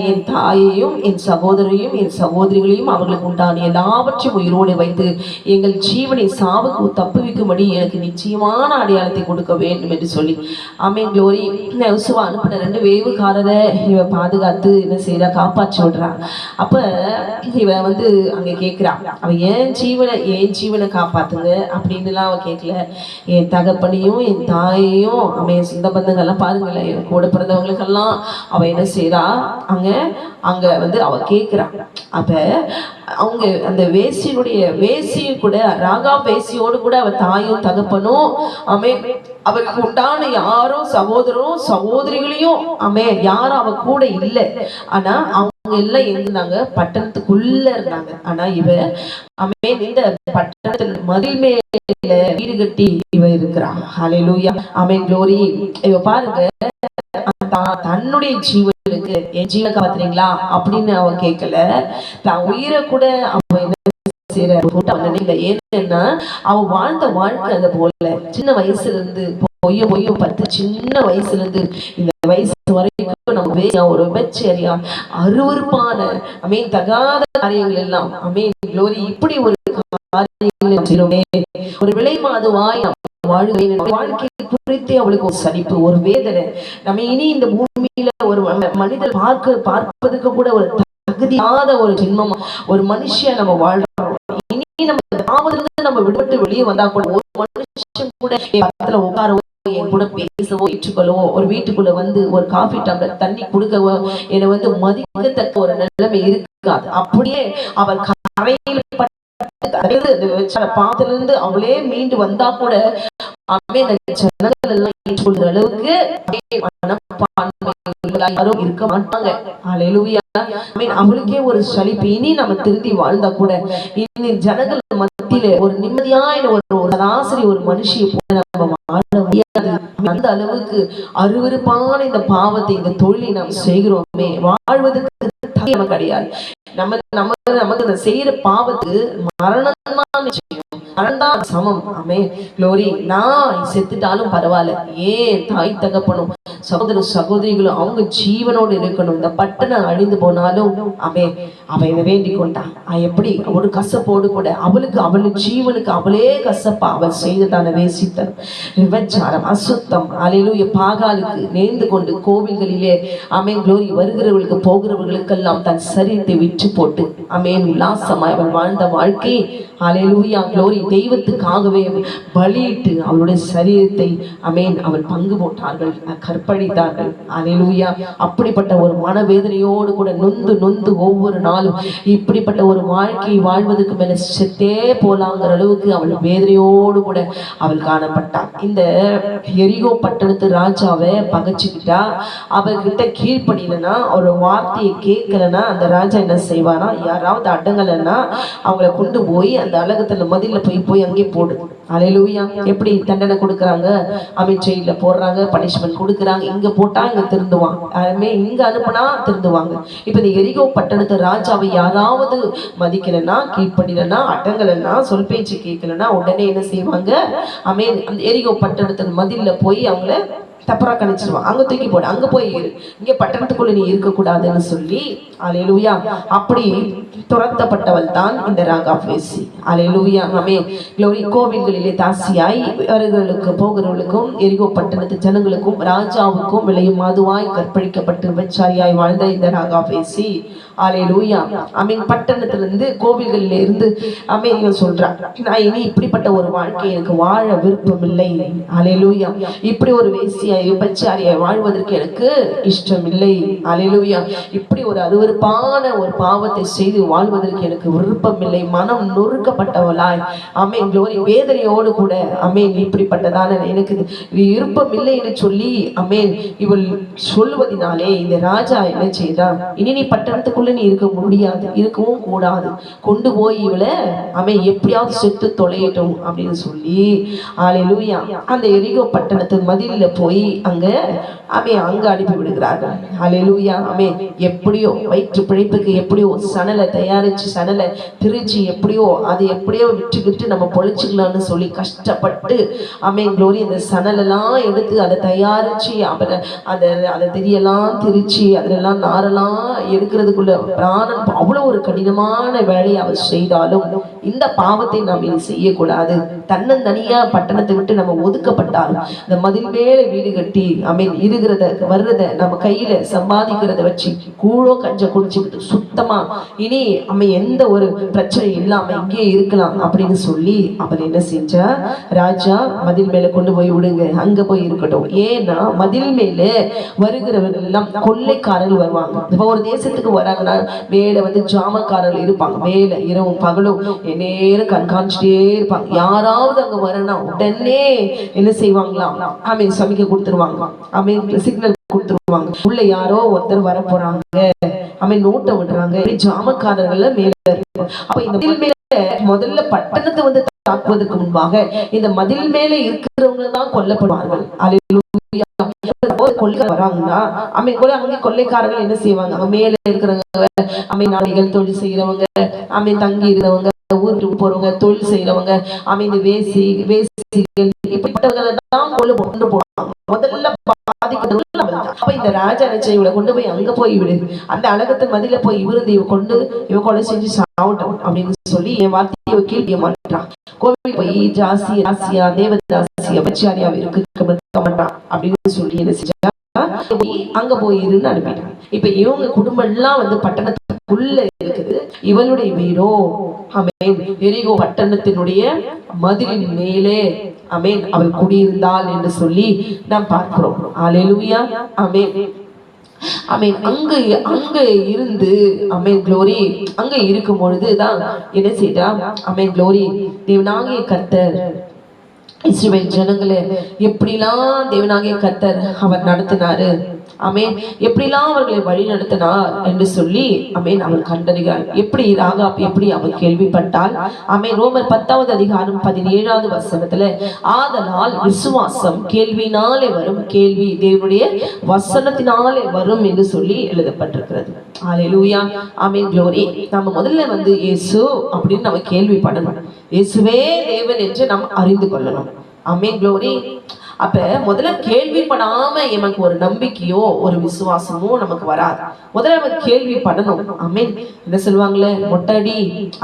S1: என் தாயையும் என் சகோதரையும் என் சகோதரிகளையும் அவர்களுக்கு உண்டான எல்லாவற்றையும் உயிரோடு வைத்து எங்கள் ஜீவனை சாவுக்கு தப்புவிக்கும்படி எனக்கு நிச்சயமான அடையாளத்தை கொடுக்க வேண்டும் என்று சொல்லி, ஆமென், க்ளோரி. யோசுவா அனுப்பின 2 வேவுக்காரரை இவ பாதுகாத்து என்ன செய்யறா, காப்பாற்றி விடுறான். அப்ப இவ வந்து அங்க கேட்கிறா, அவ என் ஜீவனை காப்பாத்துங்க அப்படின்னுலாம் அவ கேட்கல. என் தகப்பனையும் என் தாயையும் அவன் சொந்த பந்தங்கள்லாம் பாருங்களேன், என் கூட பிறந்தவங்களுக்கெல்லாம் அவ என்ன செய்யறா, அங்க வந்து அவ கேட்கிறா. அப்ப அவங்க அந்த வேசிய கூட, ராகா வேசியோடு கூட அவ தாயும் தகப்பனும் அவளுக்கு உண்டான யாரும் சகோதரரும் சகோதரிகளையும் யாரும் அவ கூட இல்லை. ஆனா அவங்க எல்லாம் இருந்தாங்க, பட்டணத்துக்குள்ள இருந்தாங்க. ஆனா இவ இந்த பட்டணத்தின் மதில் மேல வீடு கட்டி இவ இருக்கிறா. ஹல்லேலூயா, ஆமென், க்ளோரி. இவ பாருங்க, தன்னுடைய ஜீவனுக்கு என் ஜீவனை காப்பாத்துறீங்களா அப்படின்னு அவ கேட்கல. தான் உயிரை கூட அவ என்ன ஏன்னா அவ வாழ்ந்த வாழ்க்கை அது போல. சின்ன வயசுல இருந்து பொய்யும் பார்த்து, சின்ன வயசுல இருந்து இந்த வயசு வரைக்கும் நம்ம ஒரு விபச்சாரியா அருவருப்பான தகாத காரியங்கள் எல்லாம் க்ளோரி, இப்படி ஒரு காரியங்கள் ஒரு விலை மாதுவாய் வாழ்க்கை குறித்து அவளுக்கு ஒரு சலிப்பு, ஒரு வேதனை. நம்ம இனி இந்த பூமியில ஒரு மனிதர் பார்ப்பதற்கு கூட ஒரு தகுதியாத ஒரு ஜென்மமா ஒரு மனுஷன் நம்ம வாழ்றோம். இனி நம்ம விடுபட்டு வெளியே வந்தா கூட ஒரு மனுஷன் கூட பக்கத்துல உட்காரவோ, என் கூட பேசவோ, ஏற்றுக்கொள்ளவோ, ஒரு வீட்டுக்குள்ள வந்து ஒரு காஃபி டம்ளர் தண்ணி கொடுக்கவோ என்னை வந்து மதிக்கத்தக்க ஒரு நிலைமை இருக்காது. அப்படியே அவர் கரையில் பாத்திலிருந்து அவளே மீண்டு வந்தா கூட ஜனங்கள் எல்லாம் ஏற்றுக்கொள்கிற அளவுக்கு யாரும் இருக்க மாட்டாங்க. ஹல்லேலூயா, அவளுக்கே ஒரு சலிப்பு. இனி நம்ம திருந்தி வாழ்ந்தா கூட இனி ஜனங்கள் மத்தியில ஒரு நிம்மதியான ஒரு சராசரி ஒரு மனுஷியை போல நம்ம வாழ முடியாது. அந்த அளவுக்கு அருவருப்பான இந்த பாவத்தை, இந்த தொழிலை நாம் செய்கிறோமே, வாழ்வதற்கு நமக்கு கிடையாது. நமக்கு செய்யற பாவத்துக்கு மரணம் சமம். ஆமென், க்ளோரி. நான் செத்துட்டாலும் பரவாயில்ல, ஏன் தாய் தகப்பனும் சகோதர சகோதரிகளும் அவங்க ஜீவனோடு இருக்கணும். இந்த பட்டணம் அழிந்து போனாலும் அவ இதை வேண்டிக் கொண்டா. எப்படி ஒரு கசப்போடு கூட அவளுக்கு ஜீவனுக்கு அவளே கசப்பா அவள் செய்ததான வேசித்தல், விபச்சாரம், அசுத்தம், ஹல்லேலூயா, பாகாலுக்கு நேர்ந்து கொண்டு கோவில்களிலே க்ளோரி வருகிறவர்களுக்கு போகிறவர்களுக்கெல்லாம் தன் சரீரத்தை விற்று போட்டு உல்லாசமாய் அவள் வாழ்ந்த வாழ்க்கை. ஹல்லேலூயா, க்ளோரி. தெய்வத்துக்காகவே பலியிட்டு அவளுடைய சரீரத்தை அவள் பங்கு போட்டார்கள், கற்பழித்தார்கள். ஹல்லேலூயா. அப்படிப்பட்ட ஒரு மனவேதனையோடு கூட நொந்து ஒவ்வொரு நாளும் இப்படிப்பட்ட ஒரு வாழ்க்கையை வாழ்வதற்கு மேல செத்தே போலாங்கிற அளவுக்கு அவள் வேதனையோடு கூட அவள் காணப்பட்டாள். இந்த எரிகோ பட்டணத்து ராஜாவை பகைச்சுக்கிட்டா, அவர்கிட்ட கீழ்ப்படியலன்னா, ஒரு வார்த்தையை கேட்கலன்னா அந்த ராஜா என்ன செய்வானா, யாராவது அடங்கலைன்னா அவங்கள கொண்டு போய் அந்த அழகத்துல மதில போய் அங்கே போடு. ஹல்லேலூயா. எப்படி தண்டனை கொடுக்குறாங்க, ஜெயில போடுறாங்க, பனிஷ்மெண்ட் கொடுக்குறாங்க. இங்க போட்டா இங்க திருந்துவாங்க, இங்க அனுப்புனா திருந்துவாங்க. இப்ப இந்த எரிகோ பட்டணத்து ராஜாவை யாராவது மதிக்கலன்னா, கீழ்ப்படிலன்னா, அடங்கலன்னா, சொல் பேச்சு கேட்கலன்னா உடனே என்ன செய்வாங்க, அந்த எரிகோ பட்டணத்தின் மதில போய் அவங்கள தப்பரா கணிச்சிருவான். அங்க தூக்கி போடு, அங்க போய் இரு, இங்க பட்டணத்துக்குள்ள நீ இருக்கக்கூடாதுன்னு சொல்லி. ஹல்லேலூயா. அப்படி துரத்தப்பட்டவள் தான் இந்த ராகாப் வேசி. ஹல்லேலூயா, ஆமென், க்ளோரி. கோவில்களிலே தாசியாய் போகிறவர்களுக்கும் எரிகோ பட்டணத்து ஜனங்களுக்கும் ராஜாவுக்கும் விளையும் மாதுவாய் கற்பழிக்கப்பட்டு விபச்சாரியாய் வாழ்ந்த இந்த ராகாப் வேசி. ஹல்லேலூயா, ஆமென். பட்டணத்திலிருந்து கோவில்களில இருந்து இவன் சொல்றான், நான் இனி இப்படிப்பட்ட ஒரு வாழ்க்கை எனக்கு வாழ விருப்பம் இல்லை. ஹல்லேலூயா. இப்படி ஒரு வேசி விபச்சாரியை வாழ்வதற்கு எனக்கு இஷ்டம் இல்லை. அல்லேலூயா. இப்படி ஒரு அருவருப்பான ஒரு பாவத்தை செய்து வாழ்வதற்கு எனக்கு விருப்பம் இல்லை. மனம் நொறுக்கப்பட்டவளாய் ஆமென் க்ளோரி வேதனையோடு கூட ஆமென் இப்படிப்பட்டதான எனக்கு விருப்பம் இல்லை என்று சொல்லி ஆமென் இவள் சொல்லுவதினாலே இந்த ராஜா என்ன செய்தான், இனி நீ பட்டணத்துக்குள்ள நீ இருக்க முடியாது, இருக்கவும் கூடாது, கொண்டு போய் இவளை ஆமென் எப்படியாவது செத்து தொலையட்டும் அப்படின்னு சொல்லி அல்லேலூயா அந்த எரிகோ பட்டணத்து மதிலில போய் அங்க அனுப்பி விடுகிறார்கள். அல்லேலூயா. எப்படியோ வயிற்று பிழைப்புக்கு எப்படியோ சணலை தயாரிச்சு சணலை திரிச்சு எப்படியோ அது எப்படியோ விட்டுக்கிட்டு நம்ம பொழைச்சிக்கலாம்னு சொல்லி கஷ்டப்பட்டு க்ளோரி அந்த சணலெல்லாம் எடுத்து அதை தயாரிச்சு அதை தெரியெல்லாம் திரிச்சு அதிலெல்லாம் நாரெல்லாம் எடுக்கிறதுக்குள்ள பிராணன் அவ்வளவு ஒரு கடினமான வேலையை அவர் செய்தாலும் இந்த பாவத்தை நாம் இனி செய்யக்கூடாது. தன்னந்தனியா பட்டணத்தை விட்டு நம்ம ஒதுக்கப்பட்டாலும் இந்த மதில் மேல வீடு கட்டி இருக்கிறத வர்றத நம்ம கையில சம்பாதிக்கிறத வச்சு கூழோ கஞ்ச குடிச்சுக்கிட்டு சுத்தமா இனி எந்த ஒரு பிரச்சனை இல்லாம இங்கே இருக்கலாம் அப்படின்னு சொல்லி அவர் என்ன செஞ்சா, ராஜா மதில் மேல கொண்டு போய் விடுங்க, அங்க போய் இருக்கட்டும். ஏன்னா மதில் மேல வருகிறவர்கள் எல்லாம் கொள்ளைக்காரர்கள் வருவாங்க. இப்ப ஒரு தேசத்துக்கு வராங்கன்னா மேல ஜாமக்காரர்கள் இருப்பாங்க, மேல இரவும் பகலும் நேரம் கண்காணிச்சுட்டே இருப்பாங்க. யாராவது அங்க வரணும் உடனே என்ன செய்வாங்களாம், சமைக்க கொடுத்துருவாங்க, சிக்னல் கொடுத்துருவாங்க, உள்ள யாரோ ஒருத்தர் வர போறாங்க, நோட்டை விடுறாங்க. ஜாமக்காரர்கள் மேல இருக்கும். அப்ப இந்த மதில் மேல முதல்ல பட்டணத்தை தாக்குவதற்கு முன்பாக இந்த மதில் மேல இருக்கிறவங்க தான் கொல்லப்படுவார்கள். வராங்கன்னா அங்கே கொள்ளைக்காரர்கள் என்ன செய்வாங்க, அங்க மேல இருக்கிறவங்க நாளைகள் தொழில் செய்யறவங்க தங்கி இருக்கிறவங்க ஊருக்கு போறவங்க தொழில் செய்யறவங்க இந்த வேசிகள் இப்படிப்பட்டவர்கள் தான் கொண்டு போவாங்க. முதல்ல பாதிக்கிறது அப்ப இந்த ராஜா இவளை கொண்டு போய் அங்க போய் விடு, அந்த அழகத்தை மதில போய் இவருந்து இவ கொலை செஞ்சு சாவட்டும் அப்படின்னு சொல்லி என் வார்த்தையை கீழ்த்திய மாட்டான். கோவில் போய் ஜாசியா தேவதாசியா பச்சாரியாவை இருக்க மாட்டான் அப்படின்னு சொல்லி என்ன செஞ்சா அங்க போயிருன்னு அனுப்பிட்டான். இப்ப இவங்க குடும்பம் எல்லாம் பட்டணத்துக்குள்ள இருக்குது. இவளுடைய வீடோ எரிகோ பட்டணத்தினுடைய மதிலின் மேலே அவள் குடியிருந்தாள் என்று சொல்லி நாம் பார்க்கிறோம். அல்லேலூயா. அங்க இருந்து க்ளோரி அங்க இருக்கும் பொழுதுதான் என்ன செய்தா க்ளோரி தேவனாகிய கர்த்தர் இஸ்ரவேல் ஜனங்களே எப்படிலாம் தேவனாகிய கர்த்தர் அவர் நடத்தினாரு, எப்படிலாம் அவர்களை வழி நடத்தினார் என்று சொல்லி அவள் கண்டறிகிறாள். எப்படி ராகாப் எப்படி அவள் கேள்விப்பட்டாள். ரோமர் 10வது அதிகாரம் 17வது வசனத்துல ஆதலால் விசுவாசம் கேள்வினாலே வரும், கேள்வி தேவனுடைய வசனத்தினாலே வரும் என்று சொல்லி எழுதப்பட்டிருக்கிறது. அல்லேலூயா. க்ளோரி. நம்ம முதல்ல இயேசு அப்படின்னு நம்ம கேள்விப்படணும், இயேசுவே தேவன் என்று நாம் அறிந்து கொள்ளணும். க்ளோரி. அப்ப முதல்ல கேள்விப்படாம எமக்கு ஒரு நம்பிக்கையோ ஒரு விசுவாசமோ நமக்கு வராது. முதல்ல நம்ம கேள்விப்படணும். என்ன சொல்லுவாங்களே, மொட்டடி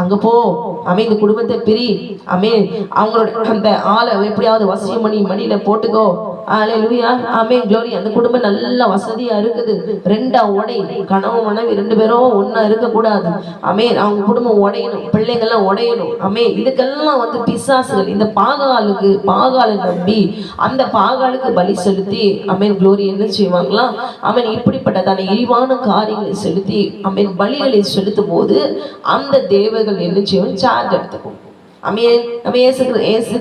S1: அங்க போ, இந்த குடும்பத்தை பிரி, அவங்களோட அந்த ஆளை எப்படியாவது வசியம் மணியில போட்டுக்கோ. அல்லேலூயா. க்ளோரி. அந்த குடும்பம் நல்ல வசதியா இருக்குது, ரெண்டா உடை, கணவன் மனைவி 2 பேரும் ஒன்னா இருக்க கூடாது. அவங்க குடும்பம் உடையணும், பிள்ளைங்கள்லாம் உடையணும். இதுக்கெல்லாம் பிசாசுகள் இந்த பாகாலை நம்பி அந்த பாகாலுக்கு பலி செலுத்தி க்ளோரி என்ன செய்வாங்களாம், இப்படிப்பட்டதான இழிவான காரியங்களை செலுத்தி பலிகளை செலுத்தும் போது அந்த தேவர்கள் என்ன செய்வோம், சார்ஜ் எடுத்துக்கும். நம்ம இயேசு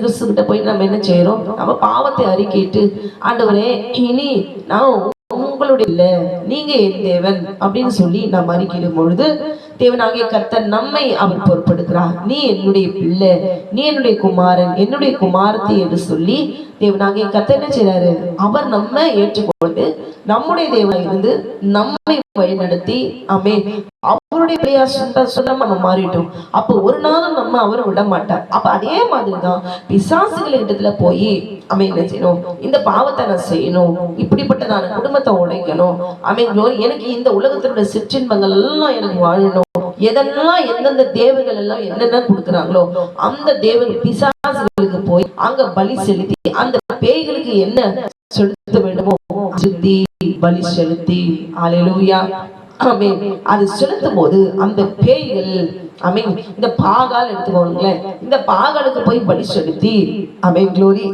S1: கிறிஸ்து கிட்ட போயிட்டு நம்ம என்ன செய்யறோம், நம்ம பாவத்தை அறிக்கையிட்டு ஆண்டவரே இனி நான் உங்களுடைய இல்ல, நீங்க என் தேவன் அப்படின்னு சொல்லி நாம் அறிக்கையிடும் பொழுது தேவனாகிய கர்த்தர் நம்மை அவர் பொறுப்பெடுக்கிறார். நீ என்னுடைய பிள்ளை, நீ என்னுடைய குமாரன், என்னுடைய குமாரத்தி என்று சொல்லி தேவனாகிய கர்த்தர் என்ன செய்றாரு, அவர் நம்ம ஏற்றுக்கொண்டு நம்முடைய தேவனாக இருந்து நம்மை வழிநடத்தி அவருடைய பிரயாசம் நம்ம மாறிட்டோம். அப்போ ஒரு நாளும் நம்ம அவரை விட மாட்டார். அப்ப அதே மாதிரிதான் பிசாசுகள் இடத்துல போய் என்ன செய்யணும், இந்த பாவத்தை நான் செய்யணும், இப்படிப்பட்டதான குடும்பத்தை உடைக்கணும், எனக்கு இந்த உலகத்தினுடைய சிற்றின்பங்கள் எல்லாம் எனக்கு வாழணும், எதெல்லாம் எந்தெந்த தேவர்கள் எல்லாம் என்னென்ன கொடுக்குறாங்களோ அந்த தேவன் பிசாசுகளுக்கு போய் அங்க பலி செலுத்தி அந்த பேய்களுக்கு என்ன செலுத்த வேண்டுமோ சுத்தி பலி செலுத்தி அல்லேலூயா அது செலுத்தும் போது அந்த பேய்கள் இந்த பாகால் எடுத்துக்கோங்களேன், இந்த பாகாலுக்கு போய் பலி செலுத்தி க்ளோரி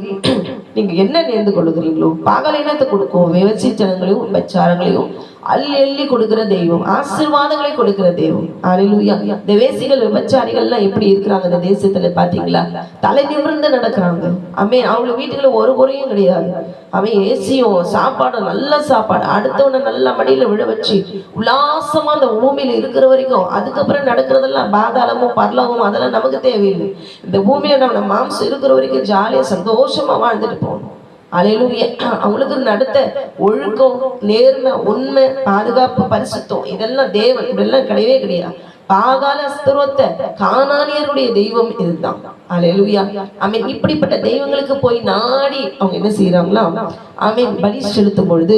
S1: நீங்க என்ன நேர்ந்து கொள்ளுகிறீங்களோ பகல் என்னத்தை கொடுக்கும், விவசாயங்களையும் விபச்சாரங்களையும் அள்ளி அள்ளி கொடுக்கிற தெய்வம், ஆசீர்வாதங்களை கொடுக்கிற தெய்வம். அல்லேலூயா. இந்த வேசிகள் விபச்சாரிகள்லாம் எப்படி இருக்கிறாங்க இந்த தேசத்துல பாத்தீங்களா? தலை நிமிர்ந்து நடக்கிறாங்க. ஆமென். அவங்க வீட்டுக்குள்ள ஒரு குறையும் கிடையாது. அவன் ஏசியும் சாப்பாடும், நல்ல சாப்பாடு, அடுத்தவனை நல்லா மடியில விழ வச்சு உல்லாசமா அந்த பூமியில இருக்கிற வரைக்கும். அதுக்கப்புறம் நடக்கிறதெல்லாம் பாதாளமும் பரலோகமும் அதெல்லாம் நமக்கு தேவையில்லை. இந்த பூமியில நம்ம மாம்சம் இருக்கிற வரைக்கும் ஜாலியா சந்தோஷமா வாழ்ந்துட்டு போகணும். அல்லேலூயா. அவங்களுக்கு நடத்த ஒழுக்கம், நேர்மை, உண்மை, பாதுகாப்பு, பரிசுத்தம் இதெல்லாம் தேவன் இதெல்லாம் கிடையவே கிடையாது. பாகால ஸ்தோத்திர கானானியருடைய தெய்வம் இதுதான். அல்லேலூயா. ஆமென். இப்படிப்பட்ட தெய்வங்களுக்கு போய் நாடி அவங்க என்ன செய்யறாங்களா? ஆமென். பலி செலுத்தும் பொழுது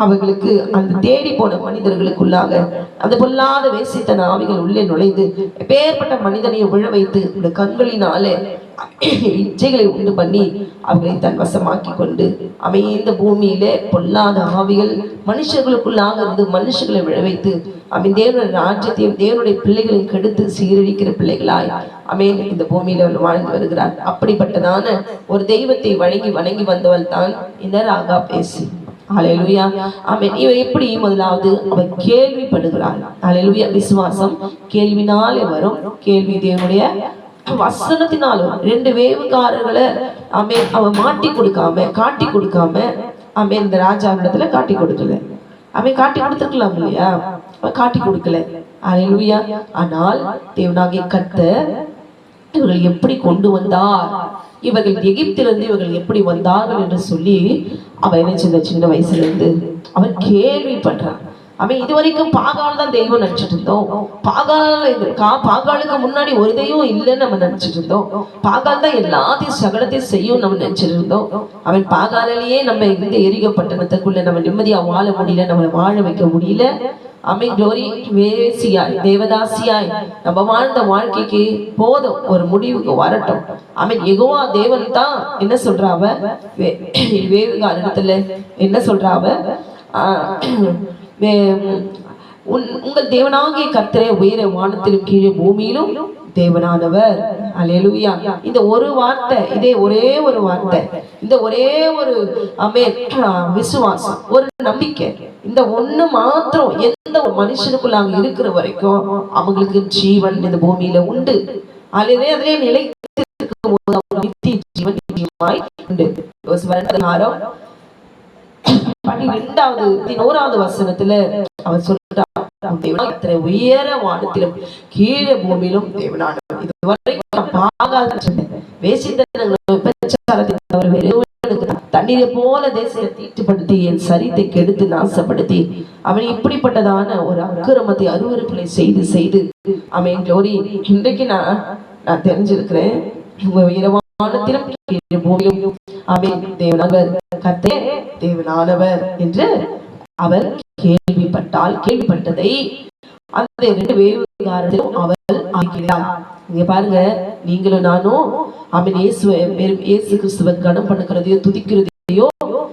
S1: அவர்களுக்கு அந்த தேடி போன மனிதர்களுக்குள்ளாக அந்த பொல்லாத வேசித்தன ஆவிகள் உள்ளே நுழைந்து எப்பேற்பட்ட மனிதனையும் விழ வைத்து இந்த கண்களினாலே இச்சைகளை உண்டு பண்ணி அவர்களை தன் வசமாக்கி கொண்டு அமைந்த பூமியிலே பொல்லாத ஆவிகள் மனுஷர்களுக்குள்ளாக இருந்து மனுஷர்களை விழ வைத்து தேவனுடைய ராஜ்யத்தையும் தேவனுடைய பிள்ளைகளையும் கெடுத்து சீரழிக்கிற பிள்ளைகளாய் அமேன் இந்த பூமியில வாழ்ந்து வருகிறார். அப்படிப்பட்டதான ஒரு தெய்வத்தை வணங்கி வந்தவள் தான் இந்த ராகாப் ஏசி. அல்லேலூயா. ஆமென். இவ எப்படி? முதலாவது அவள் கேள்விப்படுகிறாள். அல்லேலூயா. விசுவாசம் கேள்வினாலே வரும். கேள்வி தேவனுடைய வசனத்தினாலும். ரெண்டு வேவுகாரர்களை ஆமென் அவன் மாட்டி கொடுக்காம காட்டி கொடுக்காம ஆமென் இந்த ராஜாவிடத்துல காட்டி கொடுக்கல. அவன் காட்டி கொடுத்துருக்கலாம் இல்லையா? அவன் காட்டி கொடுக்கல. அல்லேலூயா. ஆனால் தேவனாகிய கர்த்தர் இவர்கள் எப்படி கொண்டு வந்தார், இவர்கள் எகிப்திலிருந்து இவர்கள் எப்படி வந்தார்கள் என்று சொல்லி அவன் என்ன சின்ன வயசுல இருந்து அவன் கேள்விப்படுறான். அவன் இதுவரைக்கும் பாகால் தான் தெய்வம் நினைச்சிட்டு இருந்தோம். பாகாலுக்கு முன்னாடி ஒரு தெய்வம் இல்லைன்னு நம்ம நினைச்சிட்டு இருந்தோம். பாகால் தான் எல்லாத்தையும் சகலத்தையும் செய்யும் நம்ம நினைச்சிட்டு இருந்தோம். அவன் பாகாலிலேயே நம்ம இந்த எரிக பட்டணத்துக்குள்ள நம்ம நிம்மதியா வாழ முடியல, நம்மளை வாழ வைக்க முடியல. அமை குளோரி வேசியாய் தேவதாசியாய் நம்ம வாழ்ந்த வாழ்க்கைக்கு போதும், ஒரு முடிவுக்கு வரட்டும். அவன் யெகோவா தேவன் தான் என்ன சொல்றாவ வேவுகால இடத்துல என்ன சொல்றாவ உங்கள் தேவனாகிய கர்த்தரே உயர வானத்திலும் கீழே பூமியிலும் தேவனானவர். அல்லேலூயா. இந்த ஒரு வார்த்தை, இதே ஒரே ஒரு வார்த்தை, இந்த ஒரே ஒரு விசுவாசம், ஒரு நம்பிக்கை, இந்த ஒண்ணு மாத்திரம் எந்த ஒரு மனுஷனுக்குள்ள இருக்கிற வரைக்கும் அவங்களுக்கு ஜீவன் இந்த பூமியில உண்டு. அதிலே நிலைத்திருக்கும் போது அவங்க நித்திய ஜீவன் நிச்சயமாய் உண்டு. 12வது 11வது வசனத்துல அவர் சொல்றார், உயர வானத்திலும் கீழே பூமியிலும் தேவனானவர். இதுவரைக்கும் தண்ணீரை போல தேசத்தை தீட்டுப்படுத்தி என் சரித்தை கெடுத்து நாசப்படுத்தி அவன் இப்படிப்பட்டதான ஒரு அக்கிரமத்தை அருவருப்புகளை செய்து செய்து அவன் குளோரி இன்றைக்கு நான் தெரிஞ்சிருக்கிறேன். வானத்திலும் பூமியிலும் அவன் தேவனானவர், கர்த்தரே தேவனானவர் என்று அவர் கேள்விப்பட்டதை அந்த 2 வேவுகாரத்திலும் அவள் ஆகிறார். இங்க பாருங்க, நீங்களும் நானும் அவன் இயேசு கிறிஸ்துவை கனம் பண்ணுகிறதையோ துதிக்கிறதையோ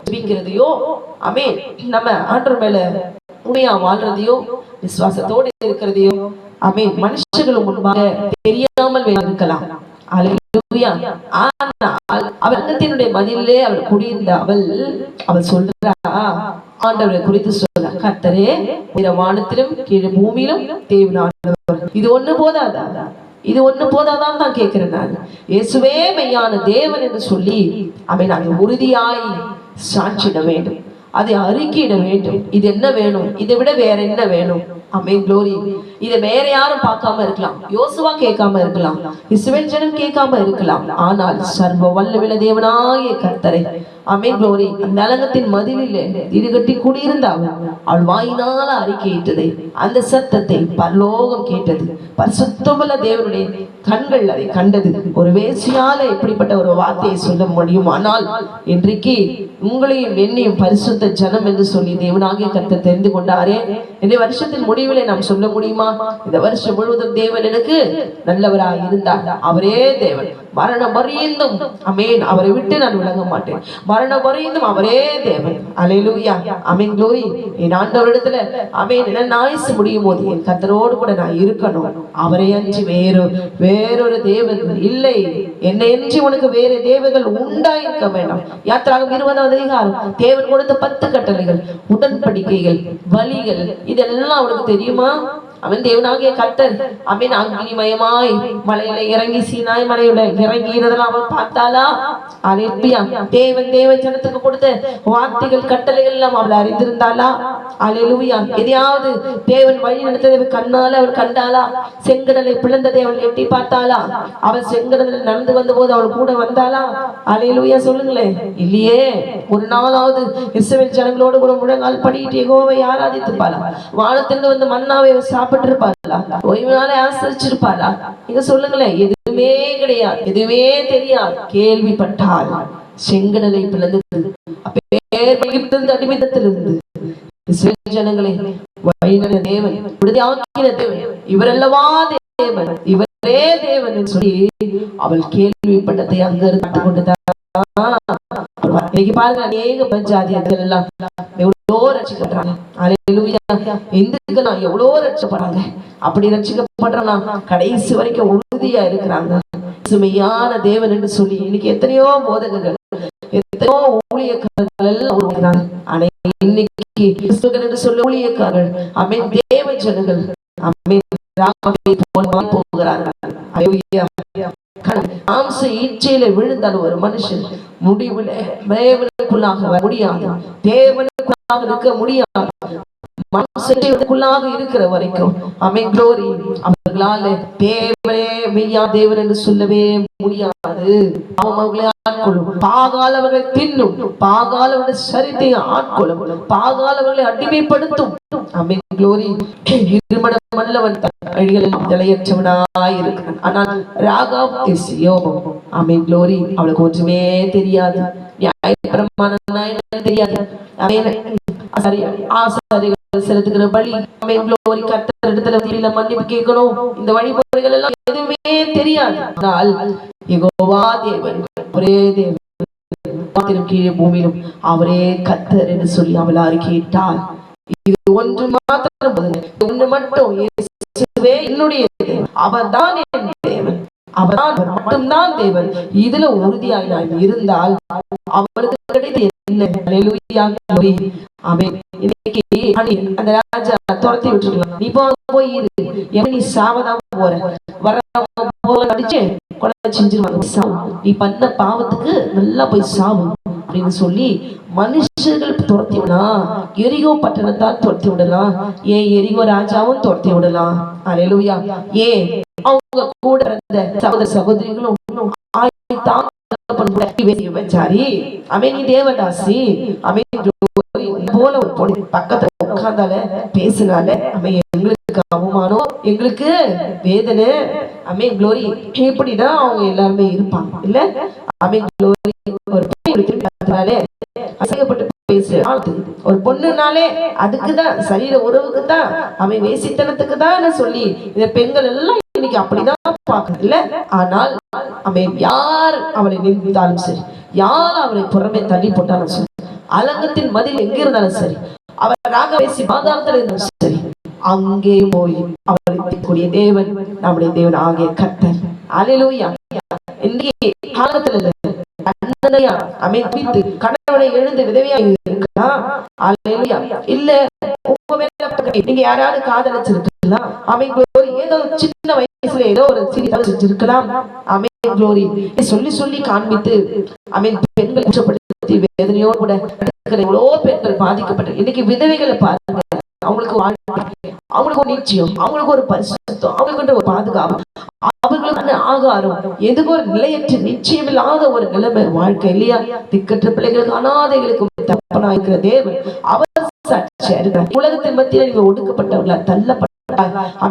S1: ஜெபிக்கிறதையோ ஆமென் நம்ம ஆண்டவர் மேல உண்மையா வாழ்றதையோ விசுவாசத்தோடு இருக்கிறதையோ ஆமென் மனுஷர்கள் முன்பாக தெரியாமல் இருக்கலாம். ஆனால் அவள் மதிலே அவள் குடியிருந்த அவள் சொல்றா, ஆண்டவரை குறித்து சொல்ற, கர்த்தரே வானத்திலும் கீழே பூமியிலும் தேவனானவர். இது ஒண்ணு போதாதா? இது ஒண்ணு போதாதான் தான் கேட்கிறேன் நான். இயேசுவே மெய்யான தேவன் என்று சொல்லி அவன் நாங்கள் உறுதியாய் சாட்சிட வேண்டும், அதை அறிக்கையிட வேண்டும். இது என்ன வேணும், இதை விட வேற என்ன வேணும்? ஆமென் க்ளோரி. இதை வேற யாரும் பார்க்காம இருக்கலாம், யோசுவா கேட்காம இருக்கலாம், இஸ்ரவேல் ஜனம் கேட்காம இருக்கலாம். ஆனால் சர்வ வல்லமையுள்ள தேவனாகிய கர்த்தரை ஆமென் க்ளோரி அந்த அலங்கத்தின் மதிலிலே இருகட்டி குடியிருந்த அவள் வாயினால அறிக்கையிட்டதை, அந்த சத்தத்தை பரலோகம் கேட்டது. பரிசுத்தமுள்ள தேவனுடைய கண்கள் அதை கண்டது. ஒரு வேசியால இப்படிப்பட்ட ஒரு வார்த்தையை சொல்ல முடியும். ஆனால் இன்றைக்கு உங்களையும் என்னையும் பரிசுத்த ஜனம் என்று சொல்லி தேவனாகிய கர்த்தர் தெரிந்து கொண்டாரே. இந்த வருஷத்தின் முடிவிலே நாம் சொல்ல முடியுமா? தெரியுமா? இந்த வருஷம் முழுவதும் தேவன் எனக்கு நல்லவராய் இருந்தார். அவரே தேவன். மரணம் வரைந்தும் ஆமென் அவரை விட்டு நான் விலக மாட்டேன். மரணம் வரைந்தும் அவரே தேவன். அல்லேலூயா. ஆமென். க்ளோரி. என் ஆண்டவரிடத்துல ஆமென் என் ஆயுசு முடியும் போது என் கர்த்தரோடு கூட நான் இருக்கணும். அவரை அன்றி வேறொரு தேவன் இல்லை. என்னை அன்றி உனக்கு வேறு தேவர்கள் உண்டாயிருக்க வேண்டாம். யாத்திராகம் 20வது அதிகாரம் தேவன் கொடுத்த 10 கட்டளைகள், உடன்படிக்கைகள், வழிகள், இதெல்லாம் அவனுக்கு தெரியுமா? அவன் தேவனாகிய கர்த்தர் அவன் அக்னிமயமாய் மலையில இறங்கி சீனாய் மலையில இறங்கினதெல்லாம் அவன் பார்த்தாளா? அல்லேலூயா. தேவ ஜனத்துக்கு கொடுத்த வார்த்தைகள் கட்டளைகள் எல்லாம் அவள் அறிந்திருந்தாளா? அல்லேலூயா. எதையாவது தேவன் வழி நடத்ததை கண்ணால அவள் கண்டாளா? செங்கடலை பிளந்ததை அவள் எட்டி பார்த்தாளா? அவள் செங்கடலில் நடந்து வந்த போது அவள் கூட வந்தாளா? அல்லேலூயா. சொல்லுங்களேன். இல்லையே. ஒரு நாளாவது இஸ்ரவேல் ஜனங்களோடு கூட முழங்கால் படியிட்டு யெகோவாவை ஆராதித்துப்பாளா? வானத்திலிருந்து வந்து மன்னாவை சாப்பிட்டிருப்பாளா? ஓய்வு நாளை ஆசரிச்சிருப்பாளா? நீங்க சொல்லுங்களேன். எதுவுமே கிடையாது. எதுவுமே தெரியாது. கேள்விப்பட்டால் செங்கடலை பிளந்தது. அடிமைத்தத்திலிருந்து ஜனங்களை தேவன் விடுதலையாக்கின தேவன் இவரல்லவா தேவன், இவரே தேவன் என்று சொல்லி அவள் கேள்விப்பட்டதை அங்க இருந்து கொண்டுதான். இன்னைக்கு பாருங்க, அநேக பஞ்சாதிகள் எல்லாம் எவ்வளோ ரட்சிக்கப்படுறாங்க. அல்லேலூயா. இந்துக்கள் எவ்வளோ ரட்சிக்கப்படுறாங்க. அப்படி ரட்சிக்கப்படுறாங்க கடைசி வரைக்கும் உறுதியா இருக்கிறாங்க. சுமையான தேவன் என்று சொல்லி இன்னைக்கு எத்தனையோ போதகர்கள், எத்தனையோ ஊழியக்காரர்கள் எல்லாம் ஆனா இன்னைக்கு கிறிஸ்துவர்கள் என்று சொல்லி ஊழியக்காரர்கள் அமேன் தேவ ஜனங்கள் அமேன் போகிறார்கள். மாம்ச இச்சையில விழுந்தால் ஒரு மனுஷன் முடிவுல தேவனுக்குள்ளாக முடியாது. தேவனுக்குள்ளாக இருக்க முடியாது. மாம்சத்துக்குள்ளாக இருக்கிற வரைக்கும் ஆமென். க்ளோரி. அவர்களால தேவனே மெய்யா தேவன் என்று சொல்லவே முடியாது. அவர்களை ஆட்கொள்ளும். பாகாலவர்களை தின்னும். பாகாலவர்களை சரித்தை ஆட்கொள்ளும். பாகாலவர்களை அடிமைப்படுத்தும். ஆமென். க்ளோரி. இருமடம் அல்லவன் அழிகளில் தலையற்றவனாய் இருக்கிறான். ஆனால் ராகாப் இஸ் யோபம். ஆமென். க்ளோரி. அவளுக்கு ஒன்றுமே தெரியாது. நியாயப்பிரமாணம்னா என்னன்னு தெரியாது. ஆசாரிகள் செலுத்துகிற பலி, ஆமென். க்ளோரி. கர்த்தரிடத்துல மன்னிப்பு கேட்கணும். இந்த வழிமுறைகள் எல்லாம் எதுவுமே தெரியாது. ஆனால் யெகோவா தேவன், ஒரே தேவன், கீழே பூமியிலும் அவரே கர்த்தர் என்று சொல்லி அவள் அறிக்கையிட்டாள். இது ஒன்று மாத்திரம், ஒன்று மட்டும், இயேசுவே என்னுடைய தேவன், அவர்தான் என் தேவன், அவர் மட்டும்தான் தேவன். இதுல உறுதியாய் நான் இருந்தால் அவருக்கு கிடைத்து என்ன? அல்லேலூயா. ஆமென். இன்னைக்கு அந்த ராஜா துரத்தி விட்டுருக்கலாம். நீ போய் இரு, நீ சாவதான் போற, வர போல அடிச்சு கொலை செஞ்சிருவாங்க. நீ பண்ண பாவத்துக்கு நல்லா போய் சாவு அப்படின்னு சொல்லி மனுஷர்கள் துரத்தி விடலாம். எரிகோ பட்டணத்தால் துரத்தி விடலாம். ஏன் எரிகோ ராஜாவும் துரத்தி விடலாம். அல்லேலூயா. ஏன் அவங்க கூட இருந்த சகோதர சகோதரிகளும் நீ தேவதாசி போல ஒரு பொண்ணு பக்கத்துல உட்கார்ந்தால பேசினால எங்களுக்கு அவமானம், எங்களுக்கு வேதனை. ஆமென். க்ளோரி. இப்படிதான் அவங்க எல்லாருமே இருப்பாங்க இல்ல? ஆமென். க்ளோரி. ஒரு அசையப்பட்டு பேசுறது ஒரு பொண்ணுனாலே அதுக்குதான், சரீர உறவுக்கு தான், அவன் வேசித்தனத்துக்கு தான் சொல்லி இந்த பெண்கள் எல்லாம் இன்னைக்கு அப்படிதான் பார்க்கறது இல்ல? ஆனால் அவன் யார் அவளை நிந்தித்தாலும் சரி, யார் அவரை புறமே தள்ளி போட்டாலும் சரி, அலங்கத்தின் மதில் எங்க இருந்தாலும் சரி, அவர் ராக பேசி பாதாளத்தில் இருந்தாலும் சரி, அங்கே போய் அவரை கூடிய தேவன் நம்முடைய தேவன் ஆகிய கர்த்தர். அல்லேலூயா. இன்றைக்கு காலத்துல கணவனை எழுந்து விதவையா இருக்கலாம். அல்லேலூயா. இல்ல உங்க மேல நீங்க யாராவது காதலிச்சிருக்கலாம். ஆமென். க்ளோரி. ஏதோ சின்ன வயசுல ஏதோ ஒரு சிறிய செஞ்சிருக்கலாம். ஆமென். க்ளோரி. சொல்லி சொல்லி காண்பித்து ஆமென் பெண்கள் குற்றப்படுத்தி வேதனையோடு கூட எவ்வளோ பெண்கள் பாதிக்கப்பட்ட இன்னைக்கு விதவைகளை பாருங்க. அவங்களுக்கு அவங்களுக்கு ஒரு நிச்சயம், அவங்களுக்கு ஒரு பரிசுத்தம், அவங்களுக்கு ஒரு பாதுகாப்பு, அவர்களுக்கு ஆகாரம், எதுக்கு ஒரு நிலையற்ற நிச்சயம் இல்லாத ஒரு நிலைமை வாழ்க்கை இல்லையா? திக்கற்ற பிள்ளைகளுக்கு அனாதைகளுக்கு தப்பனா இருக்கிற தேவன் அவர் சாட்சியா இருக்கிறார். உலகத்தின் மத்தியில நீங்க ஒடுக்கப்பட்டவர்களா, தள்ளப்பட்ட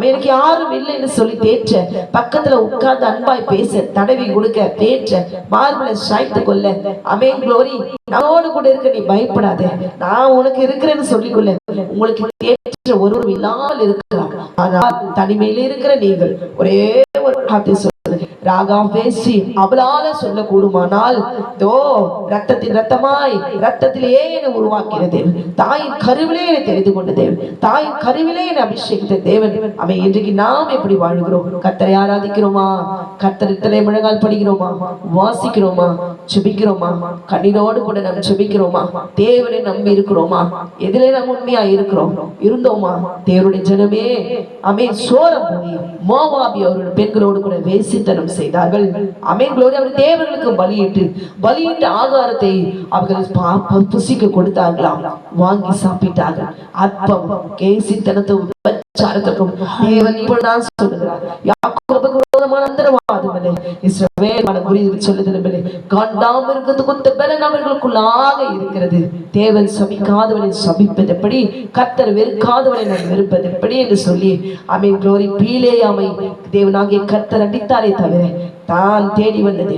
S1: எனக்கு யாரும் இல்லைன்னு சொல்லி தேற்ற, பக்கத்துல உட்கார்ந்து அன்பாய் பேச, தடவி கொடுக்க, தேற்ற, மார்பலை சாய்த்து கொள்ள, அமேன் க்ளோரி, நானோடு கூட இருக்க, நீ பயப்படாத, நான் உனக்கு இருக்கிறேன்னு சொல்லிக்கொள்ள. உங்களுக்கு தேற்ற ஒருவரும் இல்லாமல் இருக்கலாம், ஆனால் தனிமையில இருக்கிற நீங்கள் ஒரே ஒரு வார்த்தை ராகா பேசி அவளால சொல்ல கூடுமானால், தோ ரத்தத்தின் ரத்தமாய் ரத்தத்திலேயே என்னை உருவாக்கினது, தாயின் கருவிலே என்னை தெரிந்து கொண்ட தேவன், தாயின் கருவிலே என்னை அபிஷேகித்த தேவன். அவன் இன்றைக்கு நாம் எப்படி வாழ்கிறோம்? கர்த்தரை ஆராதிக்கிறோமா? கர்த்தரிடத்திலே முழங்கால் படிக்கிறோமா? வாசிக்கிறோமா? செபிக்கிறோமா? கண்ணீரோடு கூட நாம் செபிக்கிறோமா? தேவனை நம்பி இருக்கிறோமா? எதிலே நாம் உண்மையா இருக்கிறோம்? இருந்தோமா? தேவனுடைய ஜனமே அமேன் சோரம் போய் மோவாபி அவருடைய பெண்களோடு கூட வேசித்தனம் செய்தார்கள். அமேன் க்ளோரி. அவர் தேவர்களுக்கு பலியிட்டு ஆகாரத்தை அவர்கள் புசிக்க கொடுத்தார்களாம், வாங்கி சாப்பிட்டார்கள். அற்பம் கேசித்தனத்தும் விபச்சாரத்திற்கும் தேவன் இப்படிதான் சொல்லுகிறார். யாக்கோபுக்கு விரோதமான அந்தரவாதமில்லை, இஸ்ரவேல் குறித்து சொல்லுதலுமில்லை, காண்டாம இருக்கிறது கொத்த பலன் அவர்களுக்குள்ளாக இருக்கிறது. தேவன் சபிக்காதவனை சபிப்பது எப்படி, கர்த்தர் வெறுக்காதவனை நான் வெறுப்பது எப்படி என்று சொல்லி அமேன் க்ளோரி. பீலேயாமை தேவனாகிய கர்த்தர் அடித்தாரே தவிர தான் தேடி வந்தது,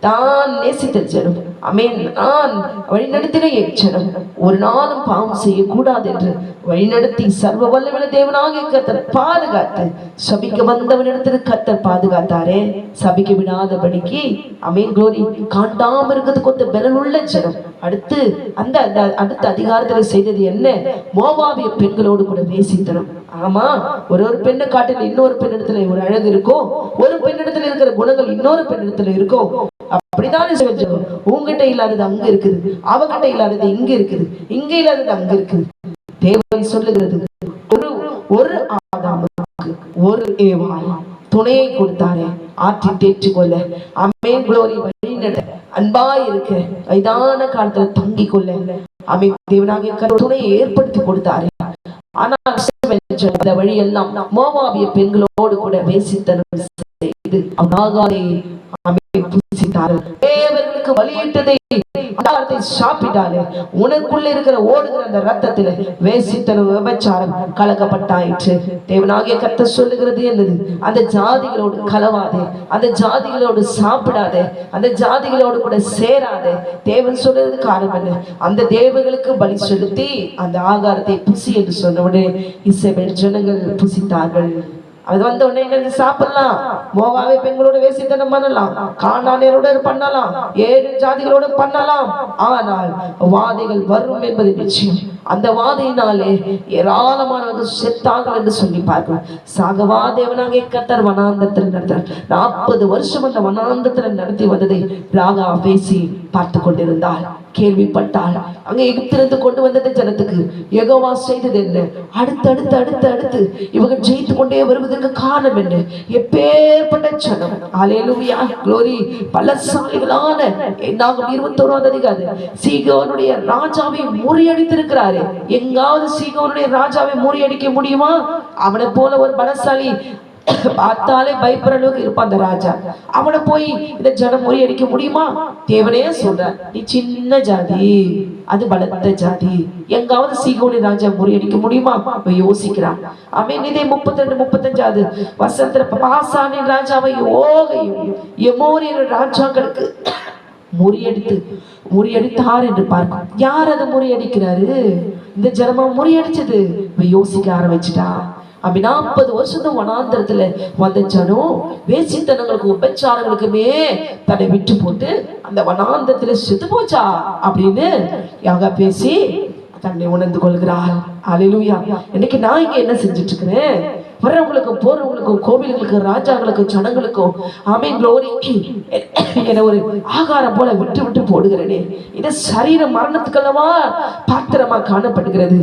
S1: தான் நேசித்த ஜனம், அமேன், நான் வழிநடத்தின எச்சனம் ஒரு நாளும் பாவம் செய்யக்கூடாது என்று வழிநடத்தி சர்வ வல்லமையுள்ள தேவனாகிய கர்த்தர் பாதுகாத்து, சபிக்க வந்தவனிடத்தில் கர்த்தர் பாதுகாத்தாரே, சபிக்க விடாதபடிக்கு அமேன் க்ளோரி. காண்டாம இருக்கிறது கொத்த பலனுள்ள ஜனம். அடுத்து அந்த அடுத்த அதிகாரத்துல செய்தது என்ன? மோவாபிய பெண்களோடு கூட வேசித்தனம். ஆமா, ஒரு பெண்ணை காட்டில இன்னொரு பெண்ணிடத்துல ஒரு அழகு இருக்கும், ஒரு பெண்ணிடத்துல இருக்கிற குணங்கள் இன்னொரு பெண்ணிடத்துல இருக்கும். அப்படித்தானே செஞ்சோம். உங்ககிட்ட இல்லாதது அங்க இருக்குது, அவகிட்ட இல்லாதது இங்க இருக்குது, இங்க இல்லாதது அங்க இருக்குது. தேவன் சொல்லுகிறது, ஒரு ஆதாமுக்கு ஒரு ஏவாள் துணையை கொடுத்தாரே, ஆற்றி தேற்றிக்கொள்ள, அமேன் க்ளோரி, வழிநட, அன்பாய் இருக்க, வயதான காலத்துல தங்கிக் கொள்ள அமேன் தேவனாகிய துணையை ஏற்படுத்தி கொடுத்தாரே. ஆனால் அந்த வழியெல்லாம் மோவாபிய பெண்களோடு கூட வேசித்தனம் செய்து தேவர்களுக்கு வழியிட்டதை சாப்பிட்டாலே உனக்குள்ள இருக்கிற ஓடுகிற அந்த ரத்தத்துல வேசித்தனம் விபச்சாரம் கலக்கப்பட்டாயிற்று. தேவனாகிய கர்த்தர் சொல்லுகிறது என்னது? அந்த ஜாதிகளோடு கலவாதே, அந்த ஜாதிகளோடு சாப்பிடாதே, அந்த ஜாதிகளோடு கூட சேராதே. தேவன் சொல்றது காரணம் என்ன? அந்த தேவர்களுக்கு பலி செலுத்தி அந்த ஆகாரத்தை புசி என்று சொன்னவுடனே இஸ்ரவேல் ஜனங்கள் புசித்தார்கள். அது வந்த உடனே சாப்பிடலாம், மோவாவே பெண்களோட வேசித்தனம் பண்ணலாம், கானானியரோட பண்ணலாம், 7 ஜாதிகளோட பண்ணலாம். ஆனால் வாதைகள் வரும் என்பது நிச்சயம். அந்த வாதையினாலே ஏராளமானவர்கள் செத்தார்கள் என்று சொல்லி பார்க்கிறோம். சாகவா தேவனாகிய கர்த்தர் வனாந்தரத்தில் நடத்தார். 40 வருஷம் அந்த வனாந்தரத்தில் நடத்தி வந்ததை ராகா பேசி பார்த்து கொண்டிருந்தாள், கேள்விப்பட்டாள். அங்க எகிப்திலிருந்து கொண்டு வந்தது ஜனத்துக்கு யெகோவா செய்தது என்ன? அடுத்து இவங்க ஜெயித்து கொண்டே வருவதற்கு காரணம் என்ன? எப்பேற்பட்ட ஜனம்! ஹல்லேலூயா, க்ளோரி. பலசாலிகளான 21வது அதிகாரம், சீகோனுடைய ராஜாவை முறியடித்திருக்கிறாரு. எங்காவது சீகோனுடைய ராஜாவை முறியடிக்க முடியுமா? அவனை போல ஒரு பலசாலி பார்த்தாலே பயப்படுற அளவுக்கு இருப்பான் அந்த ராஜா. அவனை போய் இந்த ஜனம் முறியடிக்க முடியுமா? தேவனே சொல்ற, நீ சின்ன ஜாதி, அது பலத்த ஜாதி, எங்காவது சீகோனி ராஜா முறியடிக்க முடியுமா? யோசிக்கிறான். அவன் இதே 32-35 வசனத்துல பாசானின் ராஜாவை ஓகையும் எமோரியர் ராஜாக்களுக்கு முறியடித்தார் என்று பார்க்கும். யார் அதை முறியடிக்கிறாரு? இந்த ஜனமா முறியடிச்சது. யோசிக்க ஆரம்பிச்சுட்டா. அப்படி 40 வருஷத்தும் வனாந்தரத்துல வந்த ஜனம் வேசித்தனங்களுக்கு உபச்சாரங்களுக்குமே தன்னை விட்டு போட்டு அந்த வனாந்தரத்துல செத்து போச்சா அப்படின்னு யாக பேசி தன்னை உணர்ந்து கொள்கிறார். அல்லேலூயா. இன்னைக்கு நான் இங்க என்ன செஞ்சுட்டு இருக்கிறேன்? வர்றவங்களுக்கும் போறவங்களுக்கும் கோவில்களுக்கு ராஜாக்களுக்கும் ஜனங்களுக்கும் ஆமென் க்ளோரி என ஒரு ஆகாரம் போல விட்டு போடுகிறேனே, இது சரீர மரணத்துக்கல்லவா பாத்திரமா காணப்படுகிறது.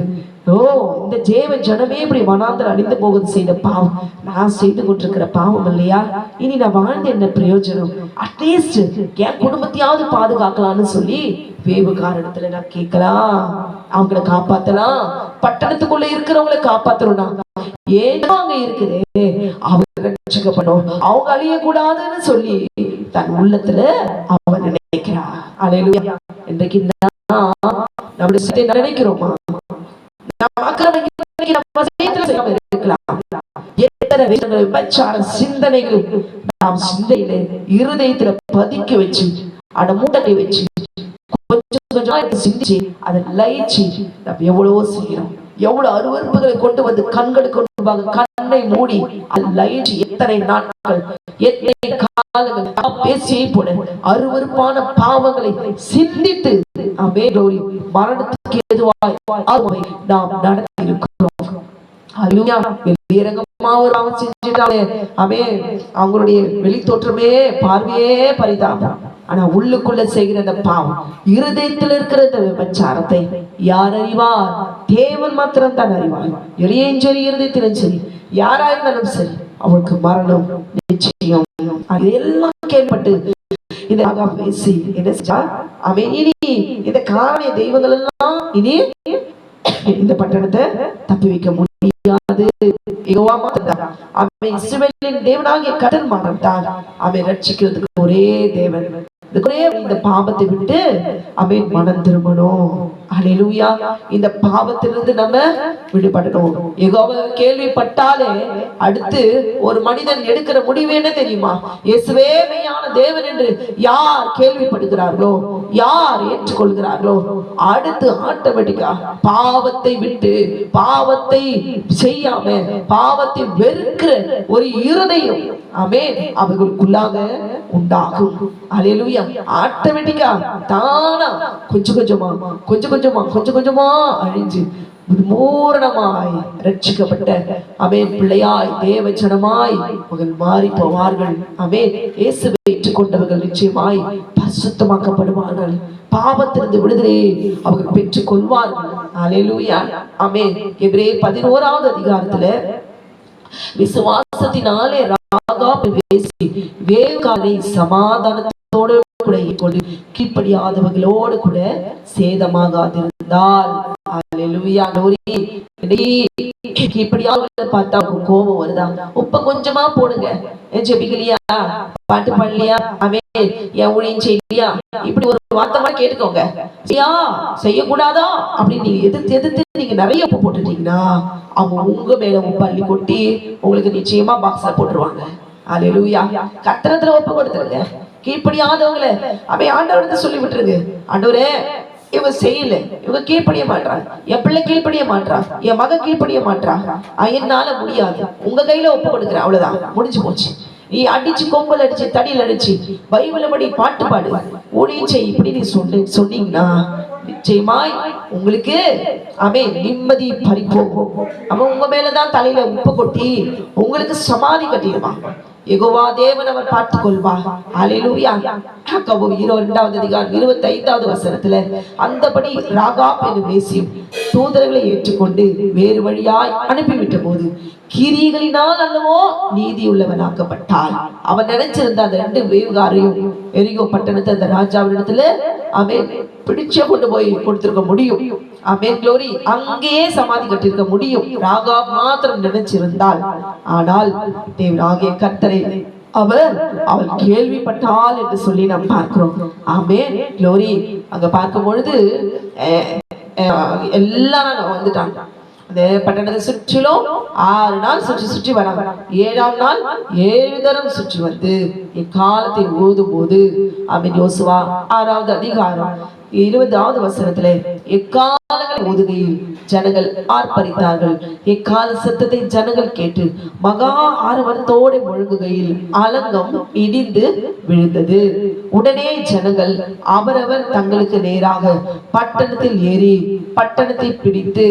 S1: ஓ, இந்த ஜேவ ஜனமே இப்படி வனாந்தரம் அழிந்து போவது செய்த பாவம் நான் செய்து கொண்டிருக்கிற பாவம் இல்லையா? இனி நான் வாழ்ந்த என்ன பிரயோஜனம்? அட்லீஸ்ட் என் குடும்பத்தையாவது பாதுகாக்கலாம்னு சொல்லி வேவுகாரத்துல நான் கேட்கலாம், அவங்களை காப்பாத்தலாம், பட்டணத்துக்குள்ள இருக்கிறவங்களை காப்பாத்தணும். ஏதோ அங்க இருக்குது, அவங்க ரட்சிக்கப்படும், அவங்க அழியக்கூடாதுன்னு சொல்லி தன் உள்ளத்துல அவன் நினைக்கிறான். அல்லேலூயா. இன்றைக்கு நம்முடைய நினைக்கிறோமா? இருக்கலாம், எத்தனை விபச்சார சிந்தனைகளும் நாம் சிந்தையில இருதயத்துல பதிக்க வச்சு அதை மூட்டை வச்சு கொஞ்சம் கொஞ்சம் சிந்திச்சு அதை லயிச்சு நம்ம எவ்வளவோ செய்யறோம். எவ்வளவு அருவருப்புகளை கொண்டு வந்து கண்களுக்கு கொண்டு கண்ணை மூடி அது லயிச்சு எத்தனை நாட்கள் எத்தனை காலங்கள் பேசியை போல அருவருப்பான பாவங்களை சிந்தித்து மரணத்துக்கு எதுவாய் நாம் நடத்தி இருக்கிறோம். அவங்களுடைய வெளி தோற்றமே பார்வையே பரிதாபம். ஆனா உள்ளுக்குள்ள செய்கிற அந்த பாவம் இருதயத்தில் இருக்கிற இந்த விபச்சாரத்தை யார் அறிவார்? தேவன் மாத்திரம் தான் அறிவார். எளியும் சரி இருதயத்திலும் சரி யாரா இருந்தாலும் சரி அவளுக்கு மரணம் நிச்சயம். அதெல்லாம் கேள்விப்பட்டு இதாக பேசி என்ன செஞ்சா அவன் இனி இந்த காரண தெய்வங்கள் எல்லாம் இனி இந்த பட்டணத்தை தப்பி வைக்க முடியாது. அவன் இஸ்ரவேலின் தேவனாகிய கர்த்தர் மாத்திரம் அவன் ரட்சிக்கிறதுக்கு ஒரே தேவன். இந்த பாவத்தை விட்டு அவன் மனம் திரும்பணும். அல்லேலூயா. இந்த பாவத்திலிருந்து நம்ம விடுபடணும். யெகோவா கேள்விப்பட்டாலே அடுத்து ஒரு மனிதன் எடுக்கிற முடிவு என்ன தெரியுமா? இயேசுவே மெய்யான தேவன் என்று யார் கேள்விப்படுகிறார்களோ, யார் ஏற்றுக்கொள்கிறார்களோ, அடுத்து ஆட்டோமேட்டிக்கா பாவத்தை விட்டு பாவத்தை செய்யாம பாவத்தை வெறுக்கிற ஒரு இருதயம் ஆமென் அவர்களுக்குள்ளாக உண்டாகும். அல்லேலூயா. ஆட்டோமேட்டிக்கா தானா கொஞ்சம் கொஞ்சமா அழிஞ்சு பூரணமாய் ரட்சிக்கப்பட்ட ஆமென் பிள்ளையாய் தேவஜனமாய் அவர்கள் மாறி போவார்கள். ஆமென். இயேசுவை ஏற்றுக்கொண்டவர்கள் நிச்சயமாய் பரிசுத்தமாக்கப்படுவார்கள். பாவத்திலிருந்து விடுதலை அவர்கள் பெற்றுக் கொள்வார்கள். அல்லேலூயா. ஆமென். எபிரேயர் 11வது அதிகாரத்துல விசுவாசத்தினாலே ராகாப் பேசி வேகாலை சமாதானத்தோடு கூட கொண்டு கீழ்ப்படியாதவர்களோடு கூட சேதமாகாதிருந்தால் அல்லேலூயா. கீழ்ப்படியாதவர்களை பார்த்தா கோபம் வருதா? உப்ப கொஞ்சமா போடுங்க. ஜெபிக்கலையா, பாட்டு பாடலையா, அவன் என் ஊழியம் செய்யலையா, இப்படி ஒரு வார்த்தை கேட்டுக்கோங்க. செய்யக்கூடாதா அப்படின்னு நீங்க எதிர்த்து நீங்க நிறைய உப்பு போட்டுட்டீங்கன்னா அவங்க உங்க மேல உப்பு அள்ளி கொட்டி உங்களுக்கு நிச்சயமா பாக்ஸ்ல போட்டுருவாங்க. அல்லேலூயா. கத்திரத்துல ஒப்பு கொடுத்துருங்க. கீழ்ப்படியாதவங்களை அவன் ஆண்டவர்கிட்ட சொல்லி விட்டுருங்க. ஆண்டவரே இவங்க செய்யல, இவங்க கீழ்ப்படிய மாட்டாங்க, என் பிள்ளை கீழ்ப்படிய மாட்டான், என் மக கீழ்ப்படிய மாட்டான், என்னால முடியாது, உங்க கையில ஒப்பு கொடுக்குறேன், அவ்வளவுதான், முடிஞ்சு போச்சு. நீ அடிச்சு கொம்பல் அடிச்சு தடியில் அடிச்சு பைபிள படி பாட்டு பாடு ஊழியம் செய் இப்படி நீ சொன்னீங்கன்னா நிச்சயமாய் உங்களுக்கு அவன் நிம்மதி பறிப்போகும். அவன் உங்க மேலதான் தலையில உப்பு கொட்டி உங்களுக்கு சமாதி கட்டிடுவான். யெகோவா தேவன் அவர் பார்த்துக் கொள்வார். அல்லேலூயா. யாக்கோபு 2வது அதிகாரம் 25வது வசனத்துல அந்தபடி ராகாப் என்று பேசியும் தூதர்களை ஏற்றுக்கொண்டு வேறு வழியாய் அனுப்பிவிட்ட போது கிரிகளினால் அல்லவோ நீதி உள்ளவனாக்கப்பட்டாள். அவன் நினைச்சிருந்த அந்த 2 வேவுகாரையும் எரிகோ பட்டணத்தை அந்த ராஜாவிடத்துல அவன் பிடிச்ச கொண்டு போய் கொடுத்திருக்க முடியும். ஆமென். க்ளோரி. அங்கேயே சமாதி கட்டிருக்க முடியும் ராகாப் மாத்திரம் நினைச்சிருந்தால். ஆனால் தேவனாகிய கர்த்தரை அவள் கேள்விப்பட்டாள் என்று சொல்லி நாம் பார்க்கிறோம். ஆமென். க்ளோரி. அங்க பார்க்கும் பொழுது எல்லாரும் வந்துட்டாங்க. அந்த பட்டணத்தை சுற்றிலும் 6 நாள் சுற்றி வராங்க. 7ஆம் நாள் 7 தரம் சுற்றி வந்து இக்காலத்தை ஓதும் போது ஆமென் யோசுவா 6வது அதிகாரம் 20வது வசனத்துல எக்காலங்களை ஓதுகையில் ஜனங்கள் ஆர்ப்பரித்தார்கள். எக்கால சத்தத்தை ஜனங்கள் கேட்டு மகா ஆரவத்தோடு முழங்குகையில் அலங்கம் இடிந்து விழுந்தது. உடனே ஜனங்கள் அவரவர் தங்களுக்கு நேராக பட்டணத்தில் ஏறி பட்டணத்தை பிடித்து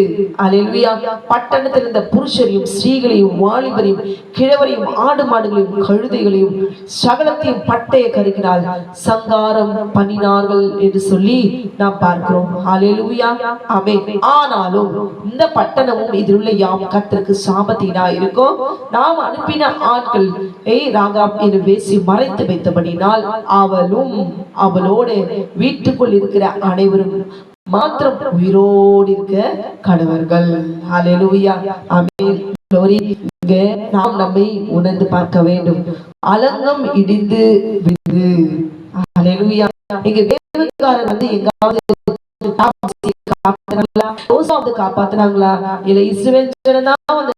S1: அல்லேலூயா பட்டணத்தில் இருந்த புருஷரையும் ஸ்திரீகளையும் வாலிபரையும் கிழவரையும் ஆடு மாடுகளையும் கழுதைகளையும் சகலத்தையும் பட்டய கருக்கினால் சங்காரம் பண்ணினார்கள் என்று சொல்லி நாம் பார்க்கிறோம். அல்லேலூயா. ஆமென். ஆனாலும் இந்த பட்டணமும் இதிலுள்ள யாம் கர்த்தருக்கு சாபத்தீனா இருக்கும். நாம் அனுப்பின ஆட்கள் ராகாப் என்று பேசி மறைத்து வைத்தபடினால் அவளும் அவளோடு வீட்டுக்குள் இருக்கிற அனைவரும் மாத்திரம் உயிரோடு இருக்க கடவர்கள். அல்லேலூயா. ஆமென். இங்க நாம் நம்மை உணர்ந்து பார்க்க வேண்டும். அலங்கம் இடிந்து விழுந்து. அல்லேலூயா. இங்க வேவுகாரன் வந்து எங்காவது காப்பாத்துனாங்களா? இல்ல இஸ்ரவேல் ஜனம்தான் வந்து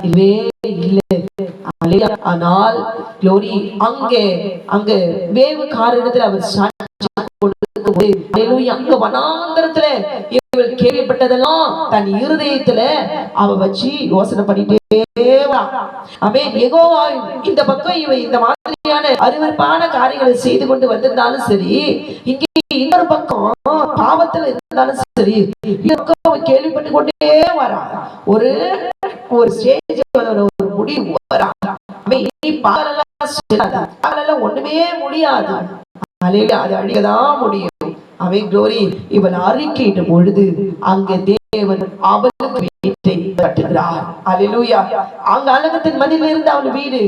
S1: இல்லவே இல்லை. ஆனால் க்ளோரி அங்கே வேவுக்காரரிடத்தில் அவர் அங்க வனாந்தரத்துல இவள் கேள்விப்பட்டதெல்லாம் தன் இருதயத்துல அவ வச்சு யோசனை பண்ணிட்டே இந்த பக்கம் இவ இந்த மாதிரியான அருவருப்பான காரியங்களை செய்து கொண்டு வந்திருந்தாலும் சரி, இங்கே இன்னொரு பக்கம் பாவத்துல இருந்தாலும் சரி, இந்த பக்கம் கேள்விப்பட்டு கொண்டே வரா. ஒரு ஸ்டேஜ் ஒரு முடிவு வரா. ஒண்ணுமே முடியாது, அது அழியதான் முடியும். அவன் க்ளோரி இவள் அறிக்கையிட்ட பொழுது அங்க தேவன் அவளுக்கு வீட்டை கட்டுகிறார். அல்லேலூயா. அங்க அலங்கத்தின் மதியில இருந்து அவள் வீடு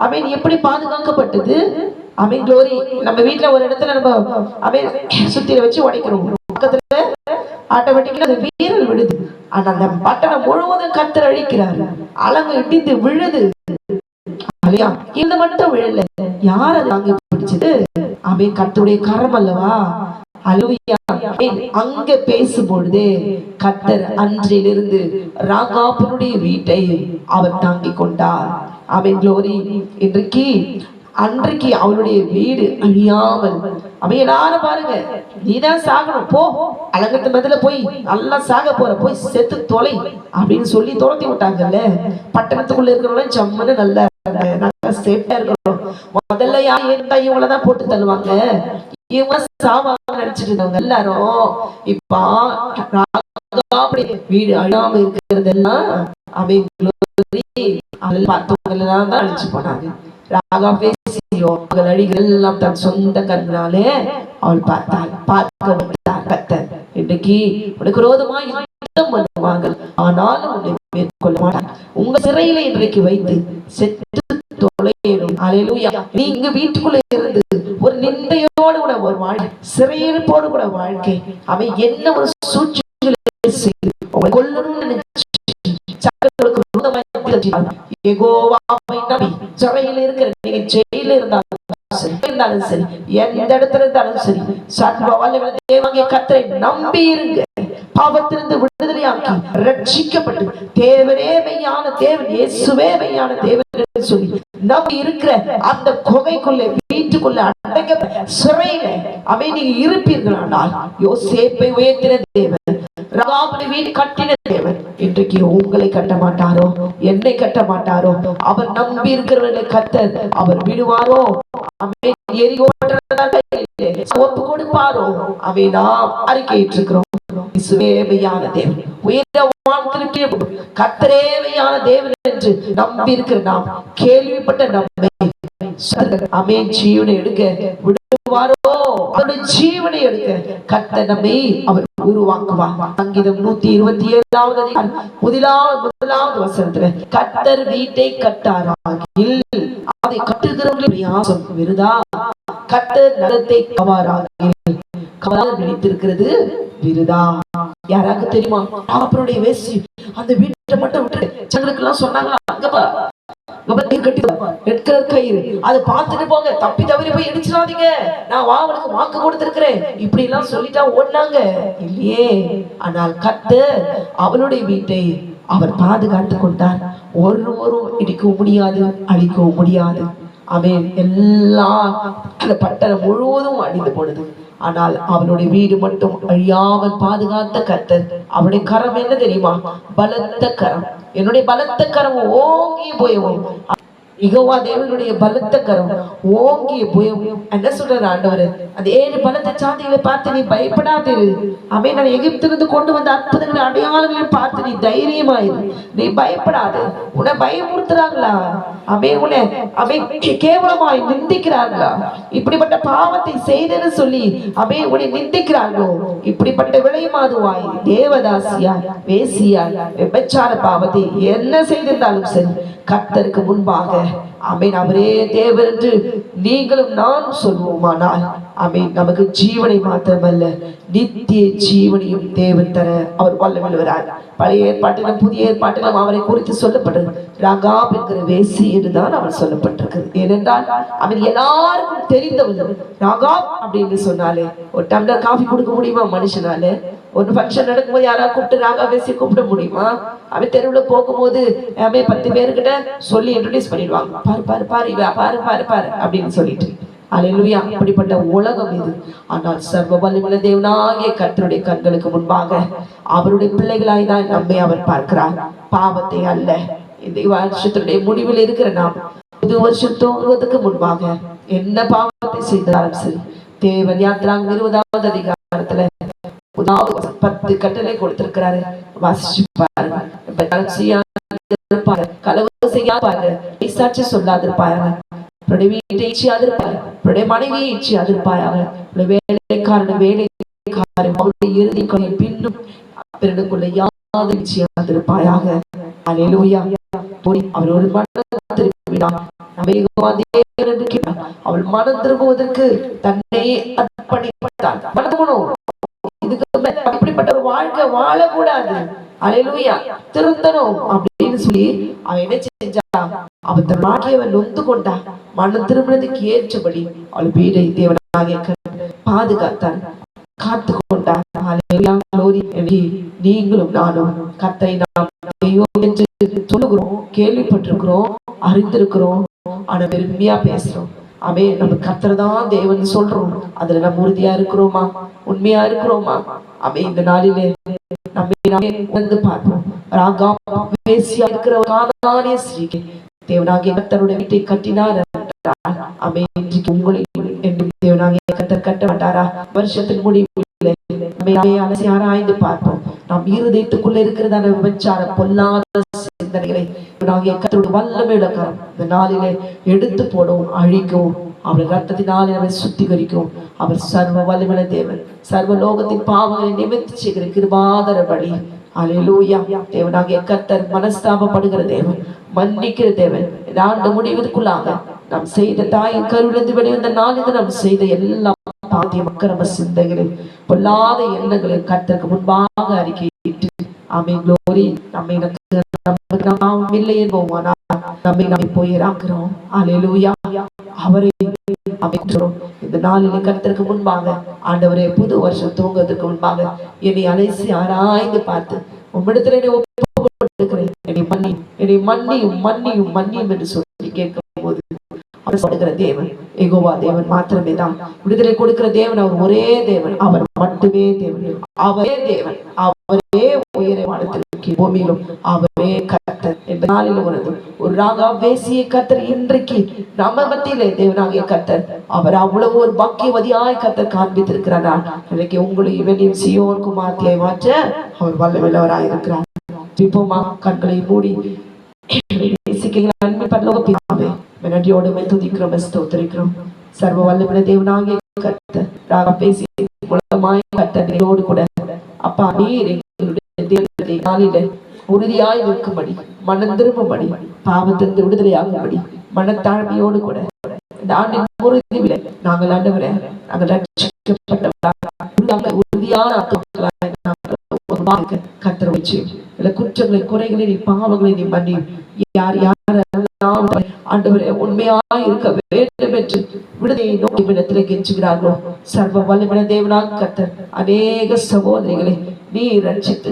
S1: அவன் எப்படி பாதுகாக்கப்பட்டது? அவன் க்ளோரி நம்ம வீட்டுல ஒரு இடத்துல நம்ம அவன் சுத்தில வச்சு உடைக்கிறோம், பக்கத்துல ஆட்டோமேட்டிக்கா அந்த வீரல் விடுது. ஆனா அந்த பட்டணம் முழுவதும் கர்த்தர் அழிக்கிறார், அலங்கு இடிந்து விழுது. இந்த மட்டும் விழல, யார் அதை அங்க பிடிச்சது? அவன் கர்த்தருடைய கரம் அல்லவா? அல்லேலூயா. அங்க பேசும்பொழுதே கர்த்தர் அன்றிலிருந்து ராகாபனுடைய வீட்டை அவர் தாங்கிக் கொண்டார். அவன் க்ளோரி அன்றைக்கு அவளுடைய வீடு அழியாமல். அவன் எல்லாரும் பாருங்க, நீதான் சாகணும், போ அலங்கத்து மதில போய் நல்லா சாக போற, போய் செத்து தொலை அப்படின்னு சொல்லி துரத்தி விட்டாங்கல்ல. பட்டணத்துக்குள்ள இருக்கிறவங்க ஜம்முன்னு நல்ல சேஃப்டா இருக்கணும். முதல்ல யார் இருந்தா இவங்களதான் போட்டு தள்ளுவாங்க, இவங்க சாவாங்க நினைச்சிட்டு இருந்தவங்க எல்லாரும் இப்ப வீடு அழியாம இருக்கிறதெல்லாம் அவன் பார்த்தவங்க எல்லாம் தான் அழிச்சு போனாங்க. எல்லாம் தன் சொந்த கண்ணாலே அவள் பார்த்தாள், பார்க்க வைத்தார் கர்த்தர். இன்றைக்கு உனக்கு விரோதமா யுத்தம் பண்ணுவாங்க, ஆனாலும் உன்னை மேற்கொள்ள மாட்டார். உங்க சிறையில இன்றைக்கு வைத்து செத்து தொலையணும். அல்லேலூயா. நீ இங்க வீட்டுக்குள்ள இருந்து ஒரு நிந்தையோடு கூட ஒரு வாழ்க்கை, சிறையிருப்போடு கூட வாழ்க்கை, அவன் என்ன ஒரு சூழ்ச்சிகளை செய்து உங்களை கொல்லணும்னு நினைச்சு சிறையில் இருக்கிற நீங்க ஜெயில இருந்தாலும் சரி, எந்த இடத்துல இருந்தாலும் சரி, சர்வ வல்லமையுள்ள தேவனாகிய கர்த்தரை நம்பி இருங்க. பாவத்திலிருந்து விடுதலையாக்கி ரட்சிக்கப்பட்டு தேவனே மெய்யான தேவன், இயேசுவே மெய்யான தேவன் சொல்லி நம்பி இருக்கிற அந்த குகைக்குள்ள வீட்டுக்குள்ள அடைக்க சிறையில நீங்க இருப்பீர்களானால் யோசேப்பை உயர்த்தின தேவன், ராகாபனை வீடு கட்டின தேவன் இன்றைக்கு உங்களை கட்ட மாட்டாரோ, என்னை கட்ட மாட்டாரோ? அவர் நம்பி இருக்கிறவர்களை கர்த்தர் அவர் விடுவாரோ? ஒப்பு கொடுப்பாரோ? அவை நாம் அறிக்கையிட்டு இருக்கிறோம். கர்த்தரேவையான தேவன் என்று நம்பி இருக்கிற நாம், கேள்விப்பட்ட நம்மை அமேன் ஜீவனை எடுக்க விடுவாரோ? அவருடைய ஜீவனை எடுக்க கர்த்தர் நம்மை அவர் உருவாக்குவார். சங்கீதம் 127வது அதிகாரம் முதலாவது வசனத்துல கர்த்தர் வீட்டை கட்டாராகில் அதை கட்டுகிறவர்கள் பிரயாசம் விருதா, கர்த்தர் நகரத்தை கவாராகில் கவார் நினைத்திருக்கிறது விருதா. யாராவது தெரியுமா? அவருடைய வேசி அந்த வீட்டை மட்டும் விட்டு சங்களுக்கு எல்லாம் சொன்னாங்களா, அதை பார்த்துட்டு போங்க, தப்பி தவறி போய் இடிச்சிடாதீங்க, நான் அவளுக்கு வாக்கு கொடுத்திருக்கிறேன் இப்படி எல்லாம் சொல்லிட்டா ஓடினாங்க இல்லையே. ஆனால் கர்த்தர் அவளுடைய வீட்டை அவர் பாதுகாத்து கொண்டார். ஒருவரும் இடிக்கவும் முடியாது, அழிக்கவும் முடியாது. அவன் எல்லாம் அந்த பட்டணம் முழுவதும் அழிந்து போனது. ஆனால் அவனுடைய வீடு மட்டும் அழியாமல் பாதுகாத்த கர்த்தர். அவனுடைய கரம் என்ன தெரியுமா? பலத்த கரம். என்னுடைய பலத்த கரம் ஓங்கி போயவும், யெகோவா தேவனுடைய பலத்த கரம் ஓங்கிய புயவும். என்ன சொல்றாரு ஆண்டவர்? அந்த 7 பலத்த சாதிகளை பார்த்து நீ பயப்படாதிரு. அவன் நான் எகிப்திலிருந்து கொண்டு வந்த அற்புதங்களை அடையாளங்களையும் பார்த்து நீ தைரியமாயிரு, நீ பயப்படாது. உன்னை பயமுறுத்துறாங்களா? அவன் கேவலமாய் நிந்திக்கிறார்களா? இப்படிப்பட்ட பாவத்தை செய்தேன்னு சொல்லி அவன் உன்னை நிந்திக்கிறார்களோ? இப்படிப்பட்ட விலைமாதுவாய், தேவதாசியாய், வேசியாய், விபச்சார பாவத்தை என்ன செய்திருந்தாலும் சரி, கர்த்தருக்கு முன்பாக ஆமென். அவரே தேவன் என்று நீங்களும் நான் சொல்வோமானால் ஆமென், நமக்கு ஜீவனை மாத்திரமல்ல நித்திய ஜீவனையும் தேவன் தர அவர் வல்லவரார். பழைய ஏற்பாட்டிலும் புதிய ஏற்பாட்டிலும் அவரை குறித்து சொல்லப்பட்டது ராகாப் என்கிற வேசி என்றுதான் அவர் சொல்லப்பட்டிருக்கிறது. ஏனென்றால் அவன் எல்லாருக்கும் தெரிந்தவன். ராகாப் அப்படின்னு சொன்னாலே ஒரு டம்ளர் காஃபி கொடுக்க முடியுமா மனுஷனால? ஒரு ஃபங்க்ஷன் நடக்கும்போது யாராவது கூப்பிட்டு ராகா வேசி கூப்பிட முடியுமா? அவன் தெருவில் போகும்போது 10 பேருக்கிட்ட சொல்லி இன்ட்ரோடியூஸ் பண்ணிடுவாங்க, பாரு பாரு பாரு இவ பாரு பாரு பாரு அப்படின்னு சொல்லிட்டு. அல்லேலூயா. அப்படிப்பட்ட உலகம் இது. ஆனால் சர்வ வல்லமையுள்ள தேவனாகிய கர்த்தருடைய கண்களுக்கு முன்பாக அவருடைய பிள்ளைகளாய் தான் நம்மை அவர் பார்க்கிறார், பாவத்தை அல்ல. இந்த வருஷத்துடைய முடிவில் இருக்கிற நாம் புது வருஷம் தோங்குவதற்கு முன்பாக என்ன பாவத்தை செய்தாலும் சரி, தேவன் யாத்திராங்க 20வது அதிகாரத்துல 10 கட்டளை கொடுத்திருக்கிறாரு. வாசிச்சு பாருங்க. களவு செய்யாத, சாட்சி சொல்லாதிருப்பாயாக, வீட்டை இச்சியாதிருப்பாய், மனைவியை இச்சியாதிருப்பாயாக, வேலைக்காரன் வேலைக்காரன் அவருடைய இறுதி பின்னும் பிறனுக்குள்ள யாவது இச்சியாதிருப்பாயாக. அல்லேலூயா. அவர் ஒரு மனம் திரும்பினார், அவள் மனம் திரும்புவதற்கு தன்னை அர்ப்பணித்தாள். அப்படிப்பட்ட ஒரு வாழ்க்கை வாழக்கூடாது. அல்லேலூயா. திருந்தணும் அப்படின்னு சொல்லி அவன் என்ன செஞ்சா, அவன் தன் வாழ்க்கையை நொந்து கொண்டா. மனம் திரும்பினதுக்கு ஏற்றபடி அவள் வீடை தேவனாகிய பாதுகாத்தான், காத்து கொண்டார். நீங்களும் நானும் கர்த்தரை நாம் தெய்வம் என்று சொல்லுகிறோம், கேள்விப்பட்டிருக்கிறோம், அறிந்திருக்கிறோம். ஆனா பெருமையா பேசுறோம். அவன் நம்ம கர்த்தர் தான் தேவன் சொல்றோம். அதுல நம்ம உறுதியா இருக்கிறோமா? உண்மையா இருக்கிறோமா? அவன் இந்த நாளிலே நம்ம வந்து பார்ப்போம். ராகாபேசியா இருக்கிற கானானிய ஸ்திரீக்கு தேவனாகிய கர்த்தருடைய வீட்டை கட்டினார். அவன் இன்றைக்கு உங்களை தேவனாகிய கர்த்தர் கட்ட மாட்டாரா? வருஷத்தின் முடிவில் அலசி ஆராய்ந்து பார்ப்போம். நாம் இருதயத்துக்குள்ள இருக்கிறதான விபச்சார பொல்லாத சிந்தனைகளை கர்த்தருடைய வல்லமையுள்ள கரம் இந்த நாளிலே எடுத்து போடவும் அழிக்கவும் அவர் ரத்தத்தினாலே நம்மை சுத்திகரிக்கும். அவர் சர்வ வல்லமையுள்ள தேவன், சர்வ லோகத்தின் பாவங்களை நிமிர்த்தி செய்கிற கிருபாதர பலி. அல்லேலூயா. தேவனாகிய கர்த்தர் மனஸ்தாபப்படுகிற தேவன், மன்னிக்கிற தேவன். இந்த ஆண்டு முடிவதற்குள்ளாக நாம் செய்த தாயின் கருவிலிருந்து வெளிவந்த நாளில் நாம் செய்த எல்லா பாத்தியம் அக்கிரம சிந்தைகளை பொல்லாத எண்ணங்களை கர்த்தருக்கு முன்பாக அறிக்கையிட்டு ஆமென். க்ளோரி. நம்மை நாம் இல்லை என்போம், நம்மை போய் இறங்குறோம். அல்லேலூயா. அவரை இந்த நாளிலே கர்த்தருக்கு முன்பாக ஆண்டவரே புது வருஷம் தூங்குவதற்கு முன்பாக என்னை அலைசி ஆராய்ந்து பார்த்து உம்மிடத்தில் என்னை ஒப்பு கொடுக்கிறேன், என்னை மன்னியும் மன்னியும் மன்னியும் என்று சொல்லி கேட்கும் போது அவர் தேவன் யெகோவா தேவன் மாத்திரமே தான் விடுதலை கொடுக்கிற தேவன். அவர் ஒரே தேவன், அவர் மட்டுமே தேவன், அவரே தேவன், அவரே உயர வானத்திற்கு பூமியிலும் அவரே கர்த்தர் என்ற நாளில் உணர்ந்து ஒரு ராகாபேசிய கர்த்தர் இன்றைக்கு நம்ம மத்தியிலே தேவனாகிய கர்த்தர் அவர் அவ்வளவு ஒரு பாக்கியவதியாய் கர்த்தர் காண்பித்திருக்கிறார். இன்னைக்கு உங்களை இவனையும் சீயோன் குமாரத்தியை மாற்ற அவர் வல்லவராய் இருக்கிறார். இப்போமா கண்களை மூடி நன்றியோடு துதிக்கிறோம், ஸ்தோத்திரிக்கிறோம். சர்வ வல்லமையுள்ள தேவனாகிய கர்த்தர் ராகாபேசிய மூலமாய் கர்த்தரோடு கூட அப்பா நீர் எங்களுடைய நாளில உறுதியாய் நிற்கும்படி, மனம் திரும்பும்படி, பாவத்திலிருந்து விடுதலையாகும்படி மனத்தாழ்மையோடு கூட இந்த ஆண்டின் உறுதியில நாங்கள் ஆண்டவரே நாங்கள் ரட்சிக்கப்பட்டவர்களாக உறுதியான கர்த்தர் வச்சு இல்ல குற்றங்களை குறைகளை நீ பாவங்களை நீ மன்னி யார் யாரெல்லாம் ஆண்டவரே உண்மையாக இருக்க வேண்டும் என்று விடுதலையை நோக்கி விடத்திலே கெஞ்சுகிறார்களோ சர்வ வல்லமையுள்ள தேவனாகிய கர்த்தர் அநேக சகோதரிகளை நீ ரட்சித்து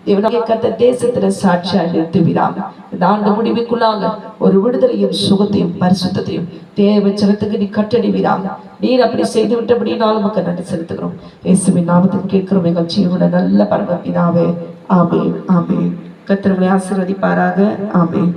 S1: தேவனாகிய கர்த்தர் தேசத்துல சாட்சியாக நிறுத்துவீராக. இந்த ஆண்டு முடிவுக்குள்ளாக ஒரு விடுதலையும் சுகத்தையும் பரிசுத்தையும் தேவச்சனத்துக்கு நீ கட்டடிவீராக. நீர் அப்படி செய்து விட்டபடினாலும் நமக்கு நன்றி செலுத்துகிறோம். இயேசுவின் நாமத்தில் கேட்கிறோம் எங்கள் ஜீவனுள்ள நல்ல பரமபிதாவே. ஆமென் ஆமென். கர்த்தர் உங்களை ஆசீர்வதிப்பாராக. ஆமென்.